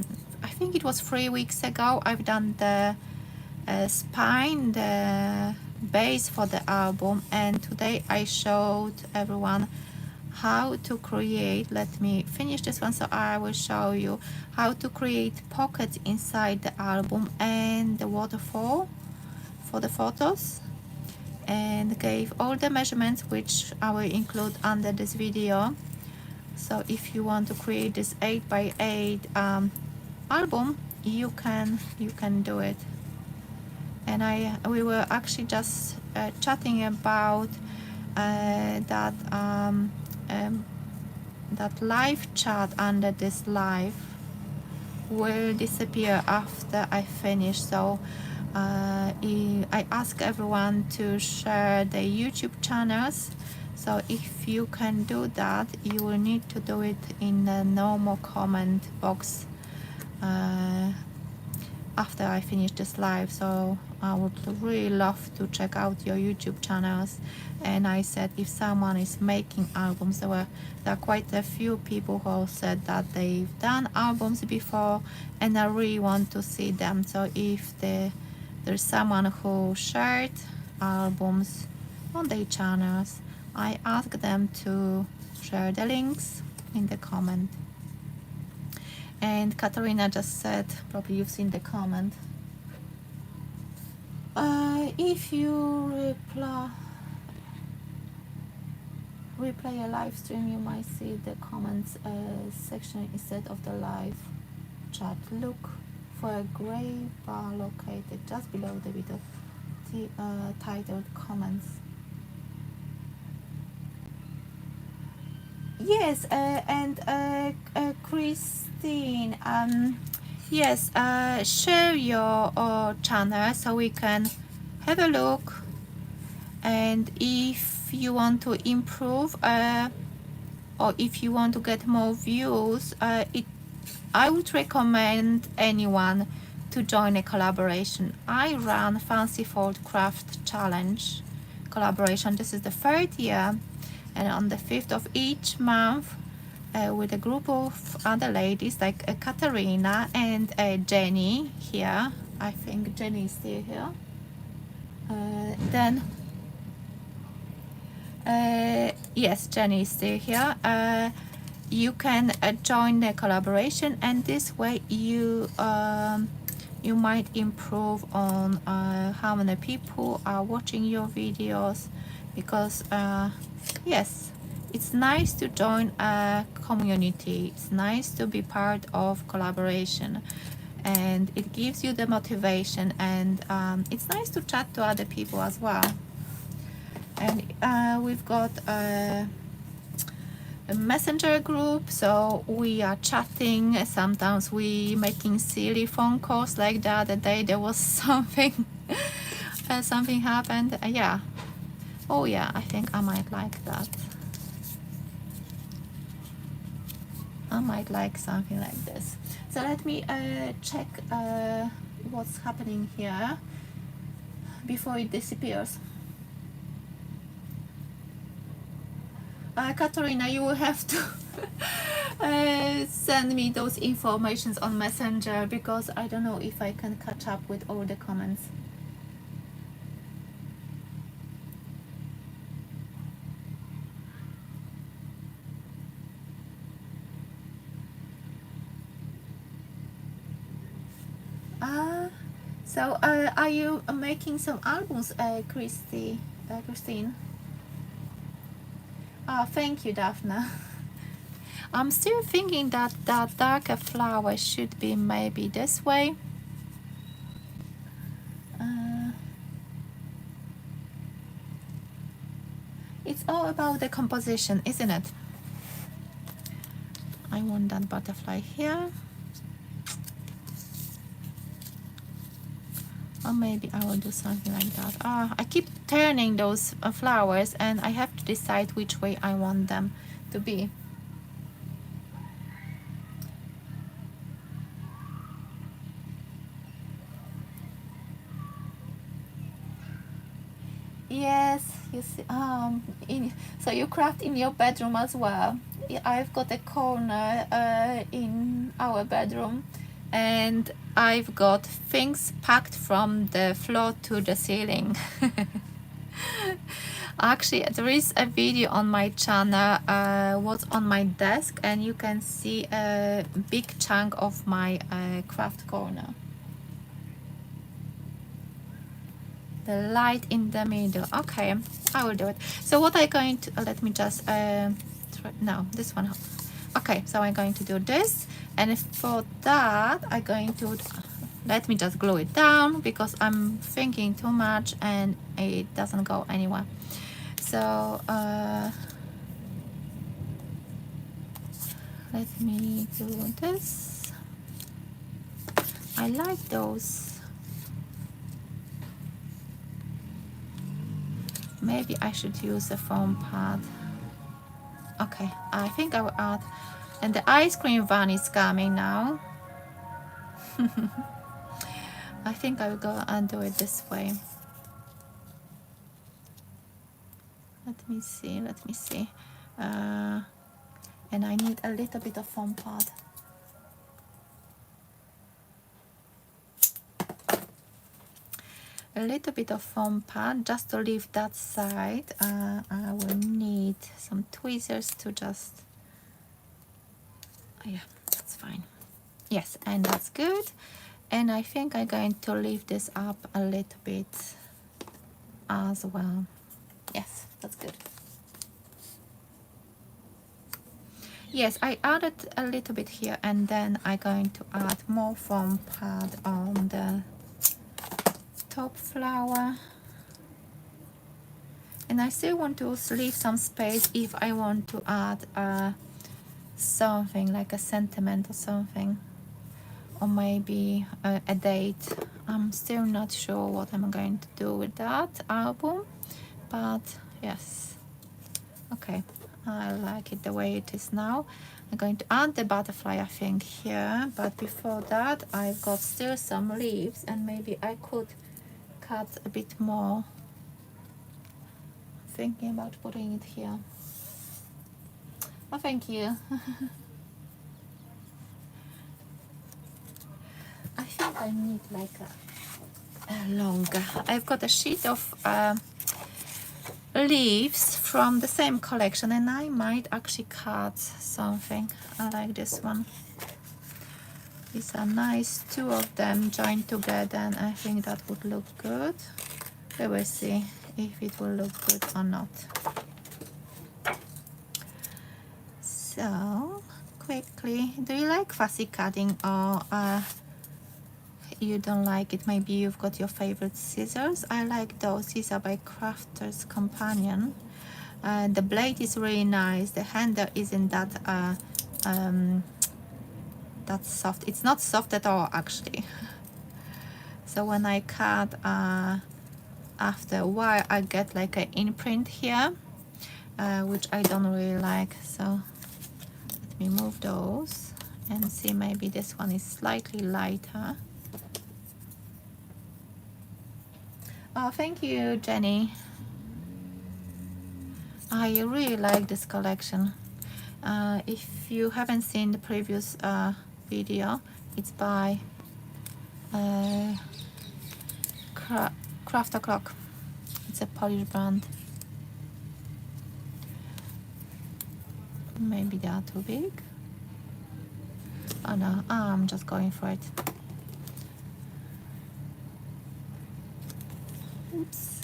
think it was 3 weeks ago. I've done the spine, the base for the album, and today I showed everyone how to create, let me finish this one, so I will show you how to create pockets inside the album and the waterfall for the photos, and gave all the measurements which I will include under this video. So if you want to create this 8x8 album, you can do it. And we were actually just chatting about that live chat under this live will disappear after I finish. So I ask everyone to share their YouTube channels. So if you can do that, you will need to do it in the normal comment box after I finish this live. So I would really love to check out your YouTube channels. And I said, if someone is making albums, there are quite a few people who said that they've done albums before, and I really want to see them. So if there's someone who shared albums, on their channels. I ask them to share the links in the comment. And Katarina just said, probably you've seen the comment, if you replay a live stream, you might see the comments section instead of the live chat. Look for a grey bar located just below the video titled comments. Yes, and Christine, yes, share your channel so we can have a look, and if you want to improve or if you want to get more views, I would recommend anyone to join a collaboration. I run Fancy Fold Craft Challenge collaboration. This is the 3rd year, and on the 5th of each month, with a group of other ladies like Katarina and Jenny here. I think Jenny is still here. Then yes, Jenny is still here. You can join the collaboration, and this way you you might improve on how many people are watching your videos, because yes, it's nice to join a community, it's nice to be part of collaboration, and it gives you the motivation, and it's nice to chat to other people as well. And we've got a messenger group, so we are chatting. Sometimes we making silly phone calls, like the other day there was something something happened. Yeah, oh yeah, I think I might like that. I might like something like this. So let me check what's happening here before it disappears. Katarina, you will have to send me those informations on Messenger, because I don't know if I can catch up with all the comments. So are you making some albums, Christine? Thank you, Daphne. I'm still thinking that that darker flower should be maybe this way. It's all about the composition, isn't it? I want that butterfly here. Or maybe I will do something like that. I keep turning those flowers, and I have to decide which way I want them to be. Yes, you see. So you craft in your bedroom as well. I've got a corner in our bedroom, and I've got things packed from the floor to the ceiling. Actually, there is a video on my channel what's on my desk, and you can see a big chunk of my craft corner. The light in the middle. Okay, I will do it. So what I'm going to let me just no, this one. Okay, so I'm going to do this, and for that I'm going to let me just glue it down, because I'm thinking too much and it doesn't go anywhere. So let me do this. I like those. Maybe I should use a foam pad. Okay, I think I will add, and the ice cream van is coming now. I think I will go and do it this way. Let me see. And I need a little bit of foam pad. a little bit of foam pad just to leave that side. I will need some tweezers to just, yeah, that's fine. Yes, and that's good. And I think I'm going to leave this up a little bit as well. Yes, that's good. Yes, I added a little bit here, and then I'm going to add more foam pad on the top flower. And I still want to leave some space if I want to add something like a sentiment or something, or maybe a date. I'm still not sure what I'm going to do with that album, but yes, okay, I like it the way it is now. I'm going to add the butterfly, I think, here, but before that I've got still some leaves, and maybe I could cut a bit more. Thinking about putting it here. Oh, thank you. I think I need like a longer. I've got a sheet of leaves from the same collection, and I might actually cut something. I like this one. These are nice, two of them joined together, and I think that would look good. We will see if it will look good or not. So quickly, do you like fussy cutting, or you don't like it? Maybe you've got your favorite scissors. I like those. These are by Crafter's Companion. The blade is really nice. The handle isn't that that soft. It's not soft at all, actually. So when I cut, after a while I get like an imprint here, which I don't really like. So let me move those and see, maybe this one is slightly lighter. Oh, thank you, Jenny. I really like this collection. If you haven't seen the previous video, it's by Craft O'Clock. It's a Polish brand. Maybe they are too big. Oh no, I'm just going for it. Oops.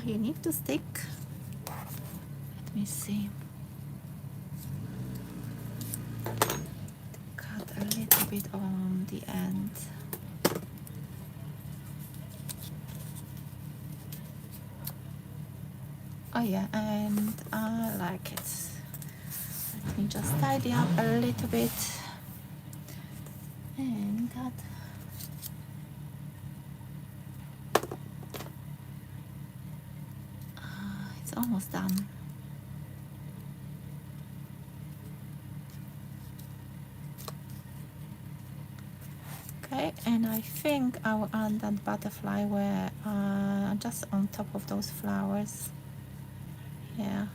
You need to stick. Let me see. Cut a little bit on the end. Oh yeah, and I like it. Let me just tidy up a little bit. And that. It's almost done. Okay, and I think I will add that butterfly where just on top of those flowers. Yeah.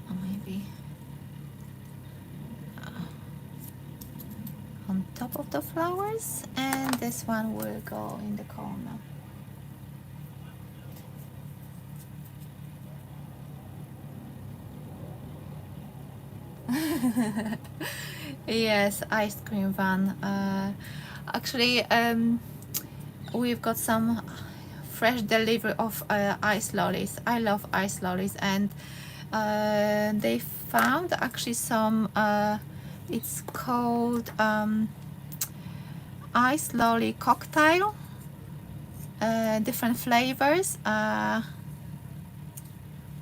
Or maybe on top of the flowers, and this one will go in the corner. Yes, ice cream van. Actually, we've got some fresh delivery of ice lollies. I love ice lollies, and they found actually some, it's called ice lolly cocktail, different flavors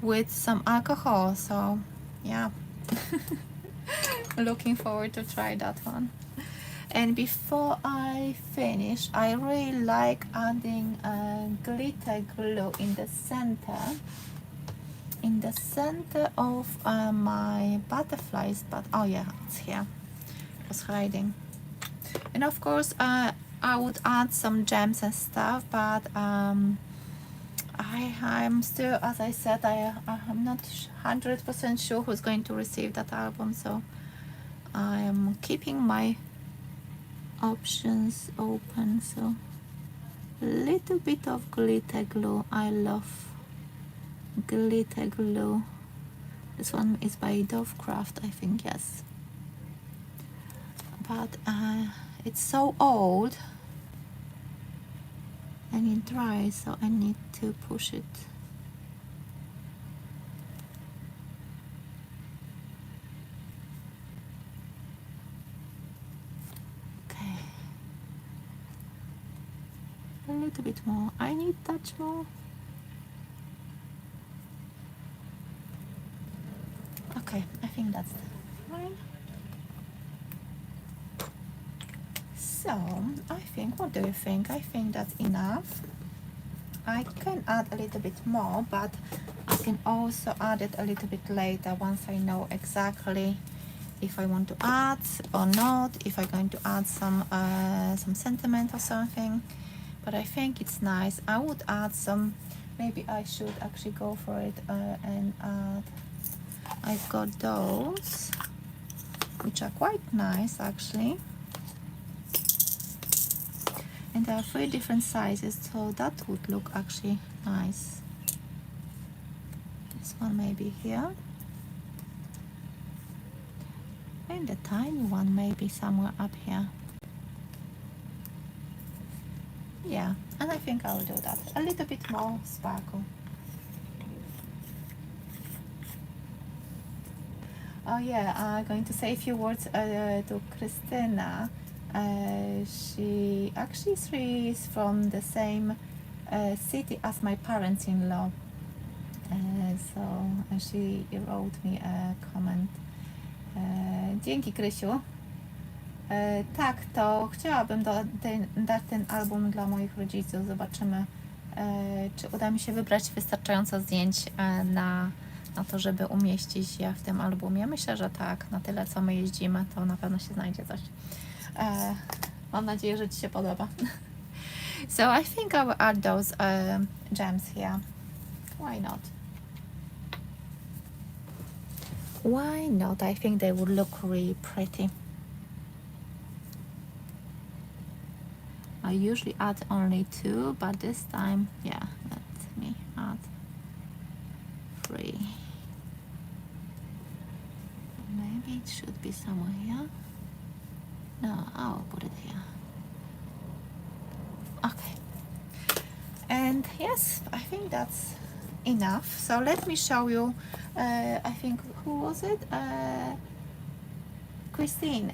with some alcohol. So yeah. Looking forward to try that one. And before I finish, I really like adding glitter glue in the center of my butterflies. But oh yeah, it's here. It was hiding. And of course I would add some gems and stuff, but I'm still, as I said, I'm not 100% sure who's going to receive that album, so I am keeping my options open. So a little bit of glitter glue. I love glitter glue. This one is by Dovecraft, I think, yes. But it's so old and it dries, so I need to push it. Okay. A little bit more. I need touch more. Okay, I think that's fine. So, I think, what do you think? I think that's enough. I can add a little bit more, but I can also add it a little bit later once I know exactly if I want to add or not, if I'm going to add some sentiment or something. But I think it's nice. I would add some, maybe I should actually go for it and add, I've got those, which are quite nice actually. And there are 3 different sizes, so that would look actually nice. This one maybe here. And the tiny one maybe somewhere up here. Yeah, and I think I will do that. A little bit more sparkle. Oh yeah, I'm going to say a few words to Christina. She actually is from the same city as my parents-in-law. So she wrote me a comment. Dzięki, Krysiu. Tak, to chciałabym dać ten album dla moich rodziców. Zobaczymy, czy uda mi się wybrać wystarczająco zdjęć na to, żeby umieścić je w tym albumie. Myślę, że tak. Na tyle, co my jeździmy, to na pewno się znajdzie coś. Mam nadzieję, że Ci się podoba. So I think I will add those gems here. Why not? Why not? I think they would look really pretty. I usually add only 2, but this time, yeah, let me add 3. Maybe it should be somewhere here. No, I'll put it here. Okay. And yes, I think that's enough. So let me show you, I think, who was it? Christine.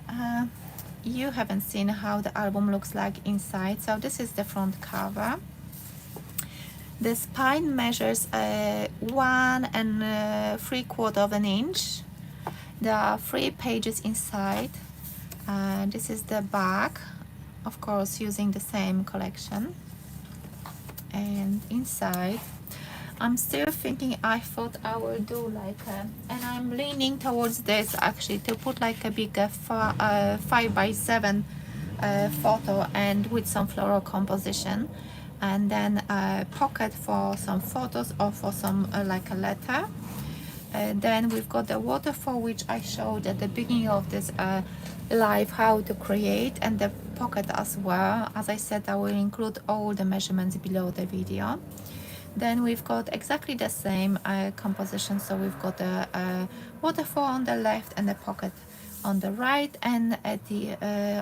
You haven't seen how the album looks like inside. So this is the front cover. The spine measures 1 3/4 inch. There are 3 pages inside. This is the back, of course, using the same collection. And inside, I'm still thinking, I thought I will do like and I'm leaning towards this actually, to put like a bigger 5x7 photo and with some floral composition, and then a pocket for some photos or for some like a letter. Then we've got the waterfall, which I showed at the beginning of this live how to create, and the pocket as well. As I said, I will include all the measurements below the video. Then we've got exactly the same composition. So we've got a waterfall on the left and a pocket on the right, and at the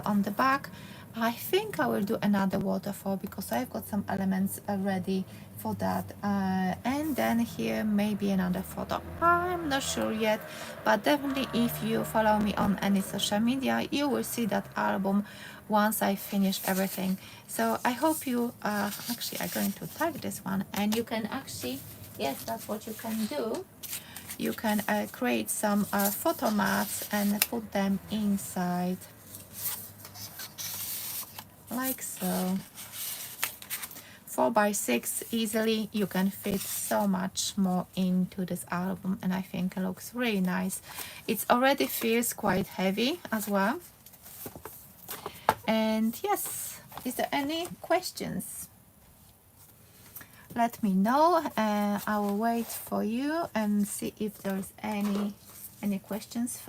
on the back, I think I will do another waterfall because I've got some elements ready for that. And then here maybe another photo. I'm not sure yet, but definitely if you follow me on any social media, you will see that album once I finish everything. So I hope you actually are going to tag this one, and you can actually, yes, that's what you can do. You can create some photo mats and put them inside like so. 4x6 easily. You can fit so much more into this album, and I think it looks really nice. It already feels quite heavy as well. And yes, is there any questions? Let me know. I will wait for you and see if there's any questions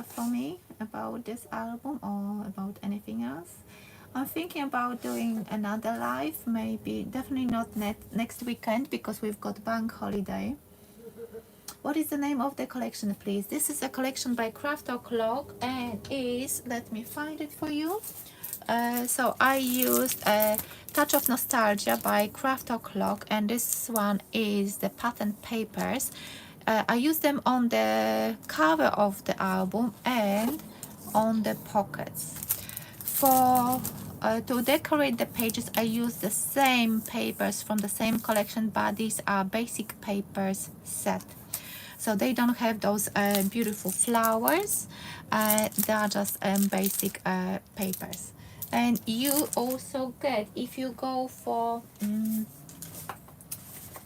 for me about this album or about anything else. I'm thinking about doing another live, maybe, definitely not next weekend because we've got bank holiday. What is the name of the collection, please? This is a collection by Craft O'Clock and is, let me find it for you. So I used a Touch of Nostalgia by Craft O'Clock, and this one is the patent papers. I used them on the cover of the album and on the pockets. For to decorate the pages, I use the same papers from the same collection, but these are basic papers set. So they don't have those beautiful flowers. They are just basic papers. And you also get, if you go for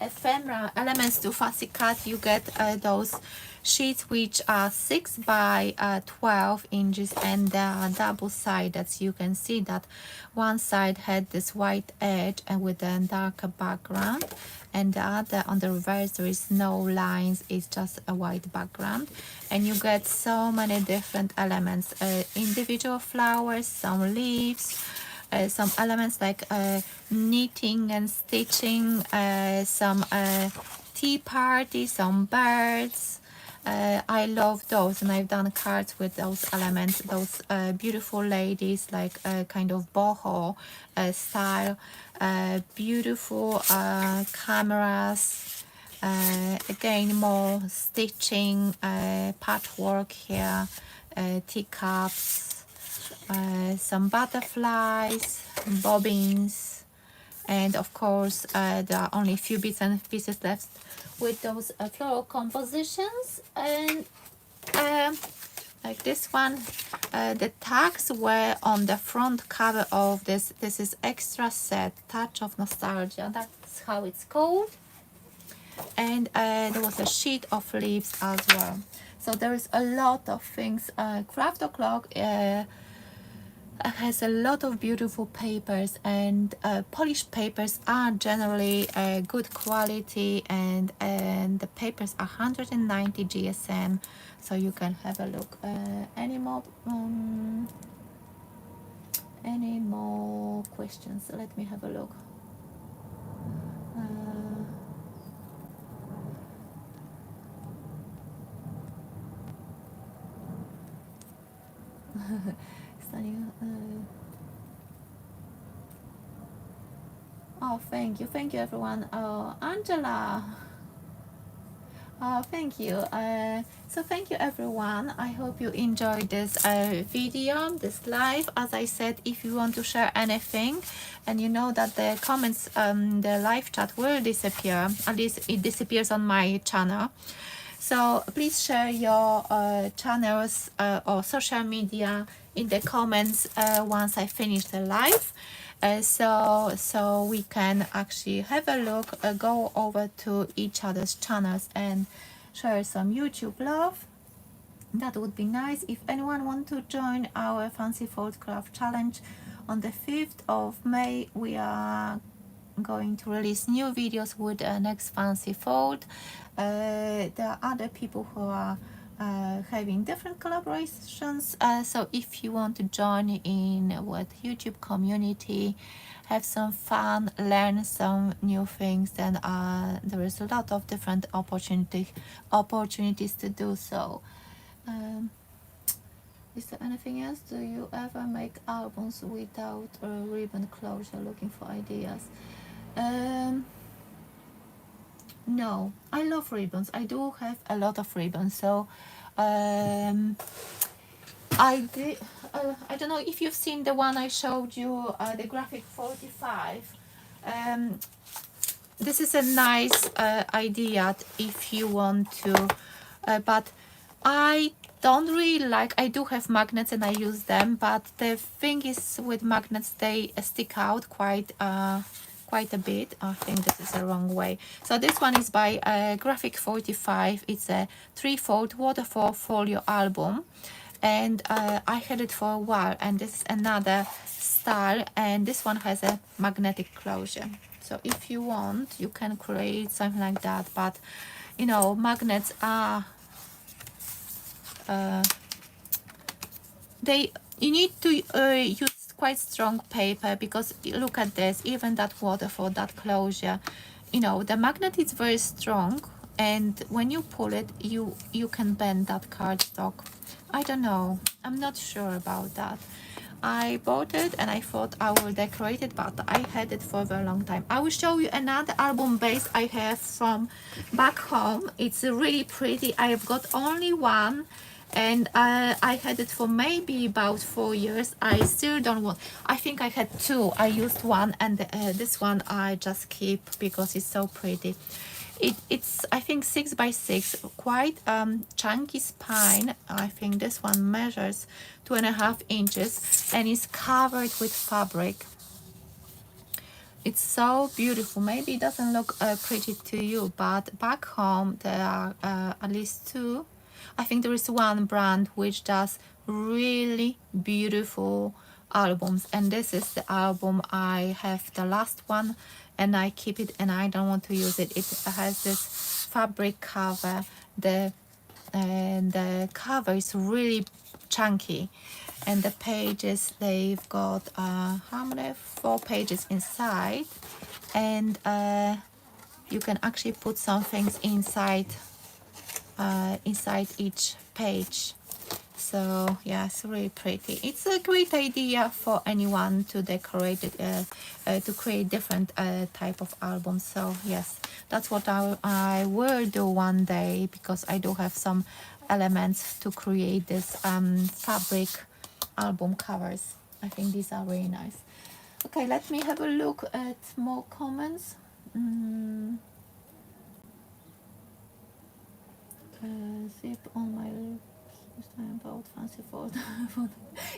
ephemera elements to fussy cut, you get those sheets which are 6 by 12 inches, and they are double-sided. So you can see that one side had this white edge and with a darker background, and the other on the reverse there is no lines, it's just a white background, and you get so many different elements, individual flowers, some leaves, some elements like knitting and stitching, some tea party, some birds. I love those, and I've done cards with those elements, those beautiful ladies, like kind of boho style, beautiful cameras, again more stitching, patchwork here, teacups, some butterflies, bobbins, and of course there are only a few bits and pieces left with those floral compositions. And like this one, the tags were on the front cover of this. This is extra set, Touch of Nostalgia, that's how it's called. And there was a sheet of leaves as well. So there is a lot of things. Craft O'Clock has a lot of beautiful papers, and polished papers are generally good quality, and the papers are 190 GSM, so you can have a look. Any more questions? Let me have a look. Oh, thank you everyone. Oh, Angela, oh, thank you. So thank you everyone. I hope you enjoyed this video, this live. As I said, if you want to share anything, and you know that the comments, the live chat will disappear, at least it disappears on my channel. So please share your channels or social media in the comments once I finish the live, so we can actually have a look, go over to each other's channels and share some YouTube love. That would be nice. If anyone wants to join our Fancy Fold Craft Challenge on the 5th of May, we are going to release new videos with next Fancy Fold. There are other people who are having different collaborations, so if you want to join in with YouTube community, have some fun, learn some new things, then there is a lot of different opportunities to do so. Is there anything else? Do you ever make albums without a ribbon closure? Looking for ideas. No, I love ribbons. I do have a lot of ribbons. So I don't know if you've seen the one I showed you, the graphic 45. This is a nice idea if you want to, but I don't really like, I do have magnets and I use them, but the thing is with magnets, they stick out quite a bit. I think this is the wrong way. So this one is by Graphic 45. It's a 3-fold waterfall folio album, and I had it for a while, and this is another style, and this one has a magnetic closure. So if you want, you can create something like that, but you know, magnets are you need to use quite strong paper, because look at this, even that waterfall, that closure, you know, the magnet is very strong, and when you pull it, you can bend that cardstock. I don't know, I'm not sure about that. I bought it and I thought I will decorate it, but I had it for a very long time. I will show you another album base I have from back home. It's really pretty. I've got only one, and I had it for maybe about 4 years. I still don't want, I think I had two. I used one, and this one I just keep because it's so pretty. It's I think 6 by 6, quite chunky spine. I think this one measures 2.5 inches and is covered with fabric. It's so beautiful. Maybe it doesn't look pretty to you, but back home there are at least two. I think there is one brand which does really beautiful albums, and this is the album. I have the last one and I keep it, and I don't want to use it. It has this fabric cover. The cover is really chunky, and the pages, they've got how many, 4 pages inside, and you can actually put some things inside inside each page. So yeah, it's really pretty. It's a great idea for anyone to decorate it, to create different type of albums. So yes, that's what I will do one day, because I do have some elements to create this fabric album covers. I think these are really nice. Okay, let me have a look at more comments. Zip on my lips. This time about fancy fold.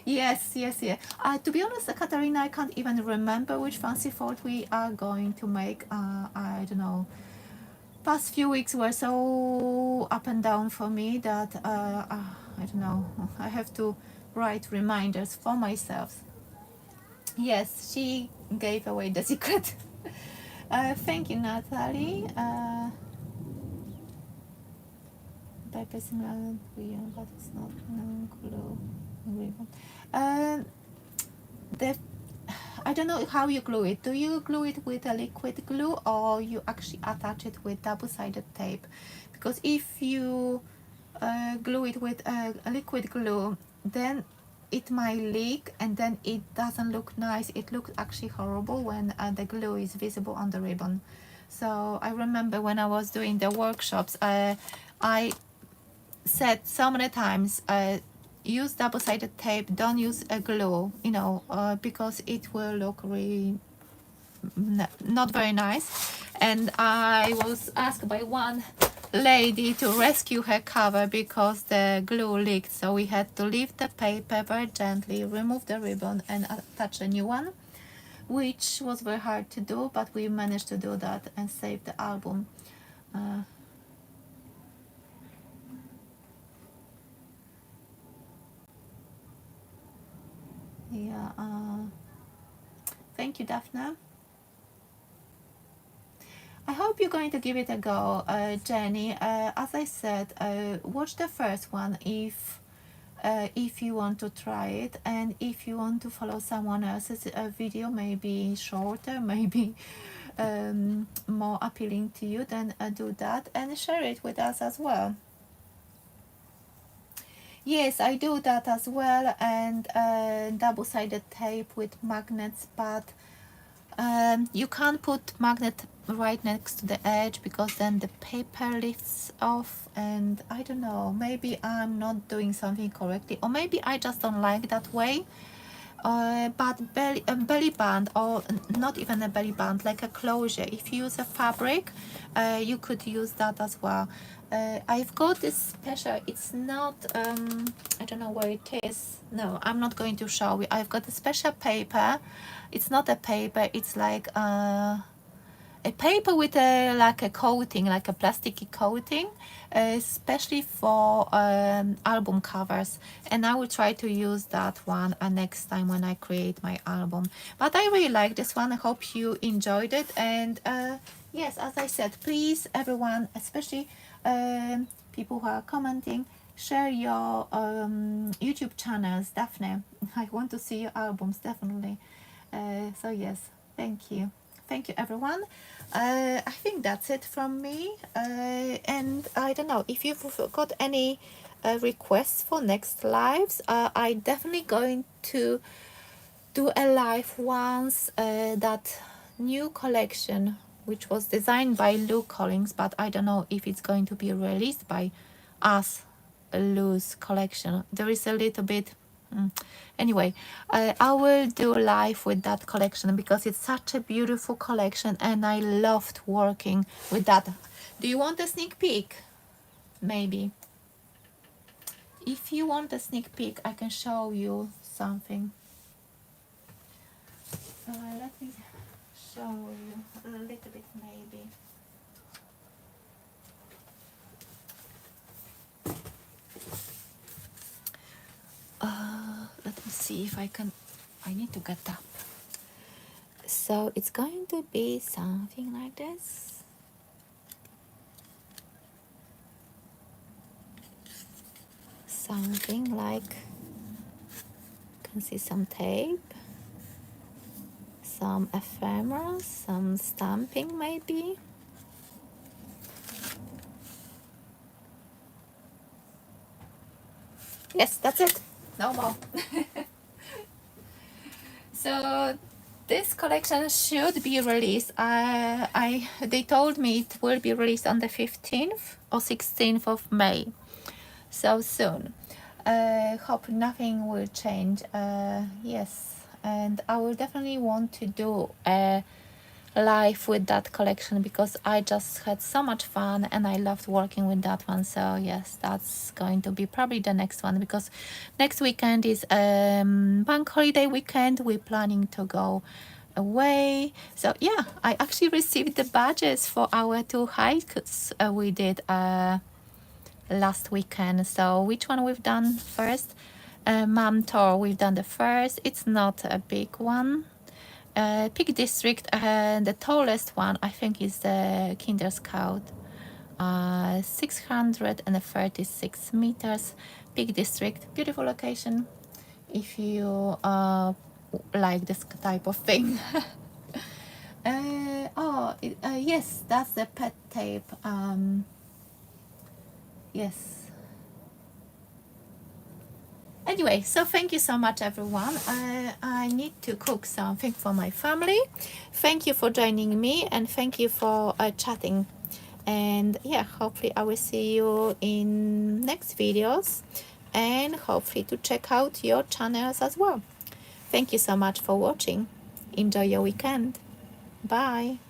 Yes. To be honest, Katarina, I can't even remember which fancy fold we are going to make. I don't know. Past few weeks were so up and down for me that I don't know. I have to write reminders for myself. Yes, she gave away the secret. Thank you, Natalie. By pressing but it's not glue ribbon. I don't know how you glue it. Do you glue it with a liquid glue, or you actually attach it with double-sided tape? Because if you glue it with a liquid glue, then it might leak, and then it doesn't look nice. It looks actually horrible when the glue is visible on the ribbon. So I remember when I was doing the workshops, I said so many times, use double-sided tape, don't use a glue, you know, because it will look really not very nice. And I was asked by one lady to rescue her cover because the glue leaked, so we had to lift the paper very gently, remove the ribbon and attach a new one, which was very hard to do, but we managed to do that and save the album. Yeah, thank you, Daphne. I hope you're going to give it a go, Jenny. As I said, watch the first one if you want to try it, and if you want to follow someone else's video, maybe shorter, maybe more appealing to you, then do that and share it with us as well. Yes, I do that as well, and double-sided tape with magnets, but you can't put magnet right next to the edge, because then the paper lifts off, and I don't know, maybe I'm not doing something correctly, or maybe I just don't like that way. But belly band, or not even a belly band, like a closure, if you use a fabric, you could use that as well. I've got this special, it's not, I don't know where it is. No, I'm not going to show you. I've got a special paper. It's not a paper, it's like a paper with like a coating, like a plasticky coating, especially for album covers, and I will try to use that one next time when I create my album. But I really like this one. I hope you enjoyed it, and yes, as I said, please everyone, especially people who are commenting, share your YouTube channels, definitely. I want to see your albums, definitely. So yes, thank you everyone. I think that's it from me, and I don't know if you've got any requests for next lives. I definitely going to do a live once that new collection which was designed by Lou Collins, but I don't know if it's going to be released by us, Lou's collection. There is a little bit anyway, I will do live with that collection because it's such a beautiful collection and I loved working with that. Do you want a sneak peek? Maybe if you want a sneak peek I can show you something. Let me show you a little bit maybe. Let me see if I can. I need to get up. So it's going to be something like this. Something like, you can see some tape, some ephemera, some stamping maybe. Yes, that's it. No more. So this collection should be released. They told me it will be released on the 15th or 16th of May. So soon. Hope nothing will change. Yes, and I will definitely want to do a live with that collection because I just had so much fun and I loved working with that one. So yes, that's going to be probably the next one because next weekend is bank holiday weekend. We're planning to go away. So yeah, I actually received the badges for our 2 hikes we did last weekend. So which one we've done first? Mom tour, we've done the first. It's not a big one. Peak District, the tallest one I think is the Kinder Scout, 636 meters. Peak District, beautiful location if you like this type of thing. Yes, that's the pet tape. Yes. Anyway, so thank you so much everyone. I need to cook something for my family. Thank you for joining me and thank you for chatting. And yeah, hopefully I will see you in next videos and hopefully to check out your channels as well. Thank you so much for watching. Enjoy your weekend. Bye.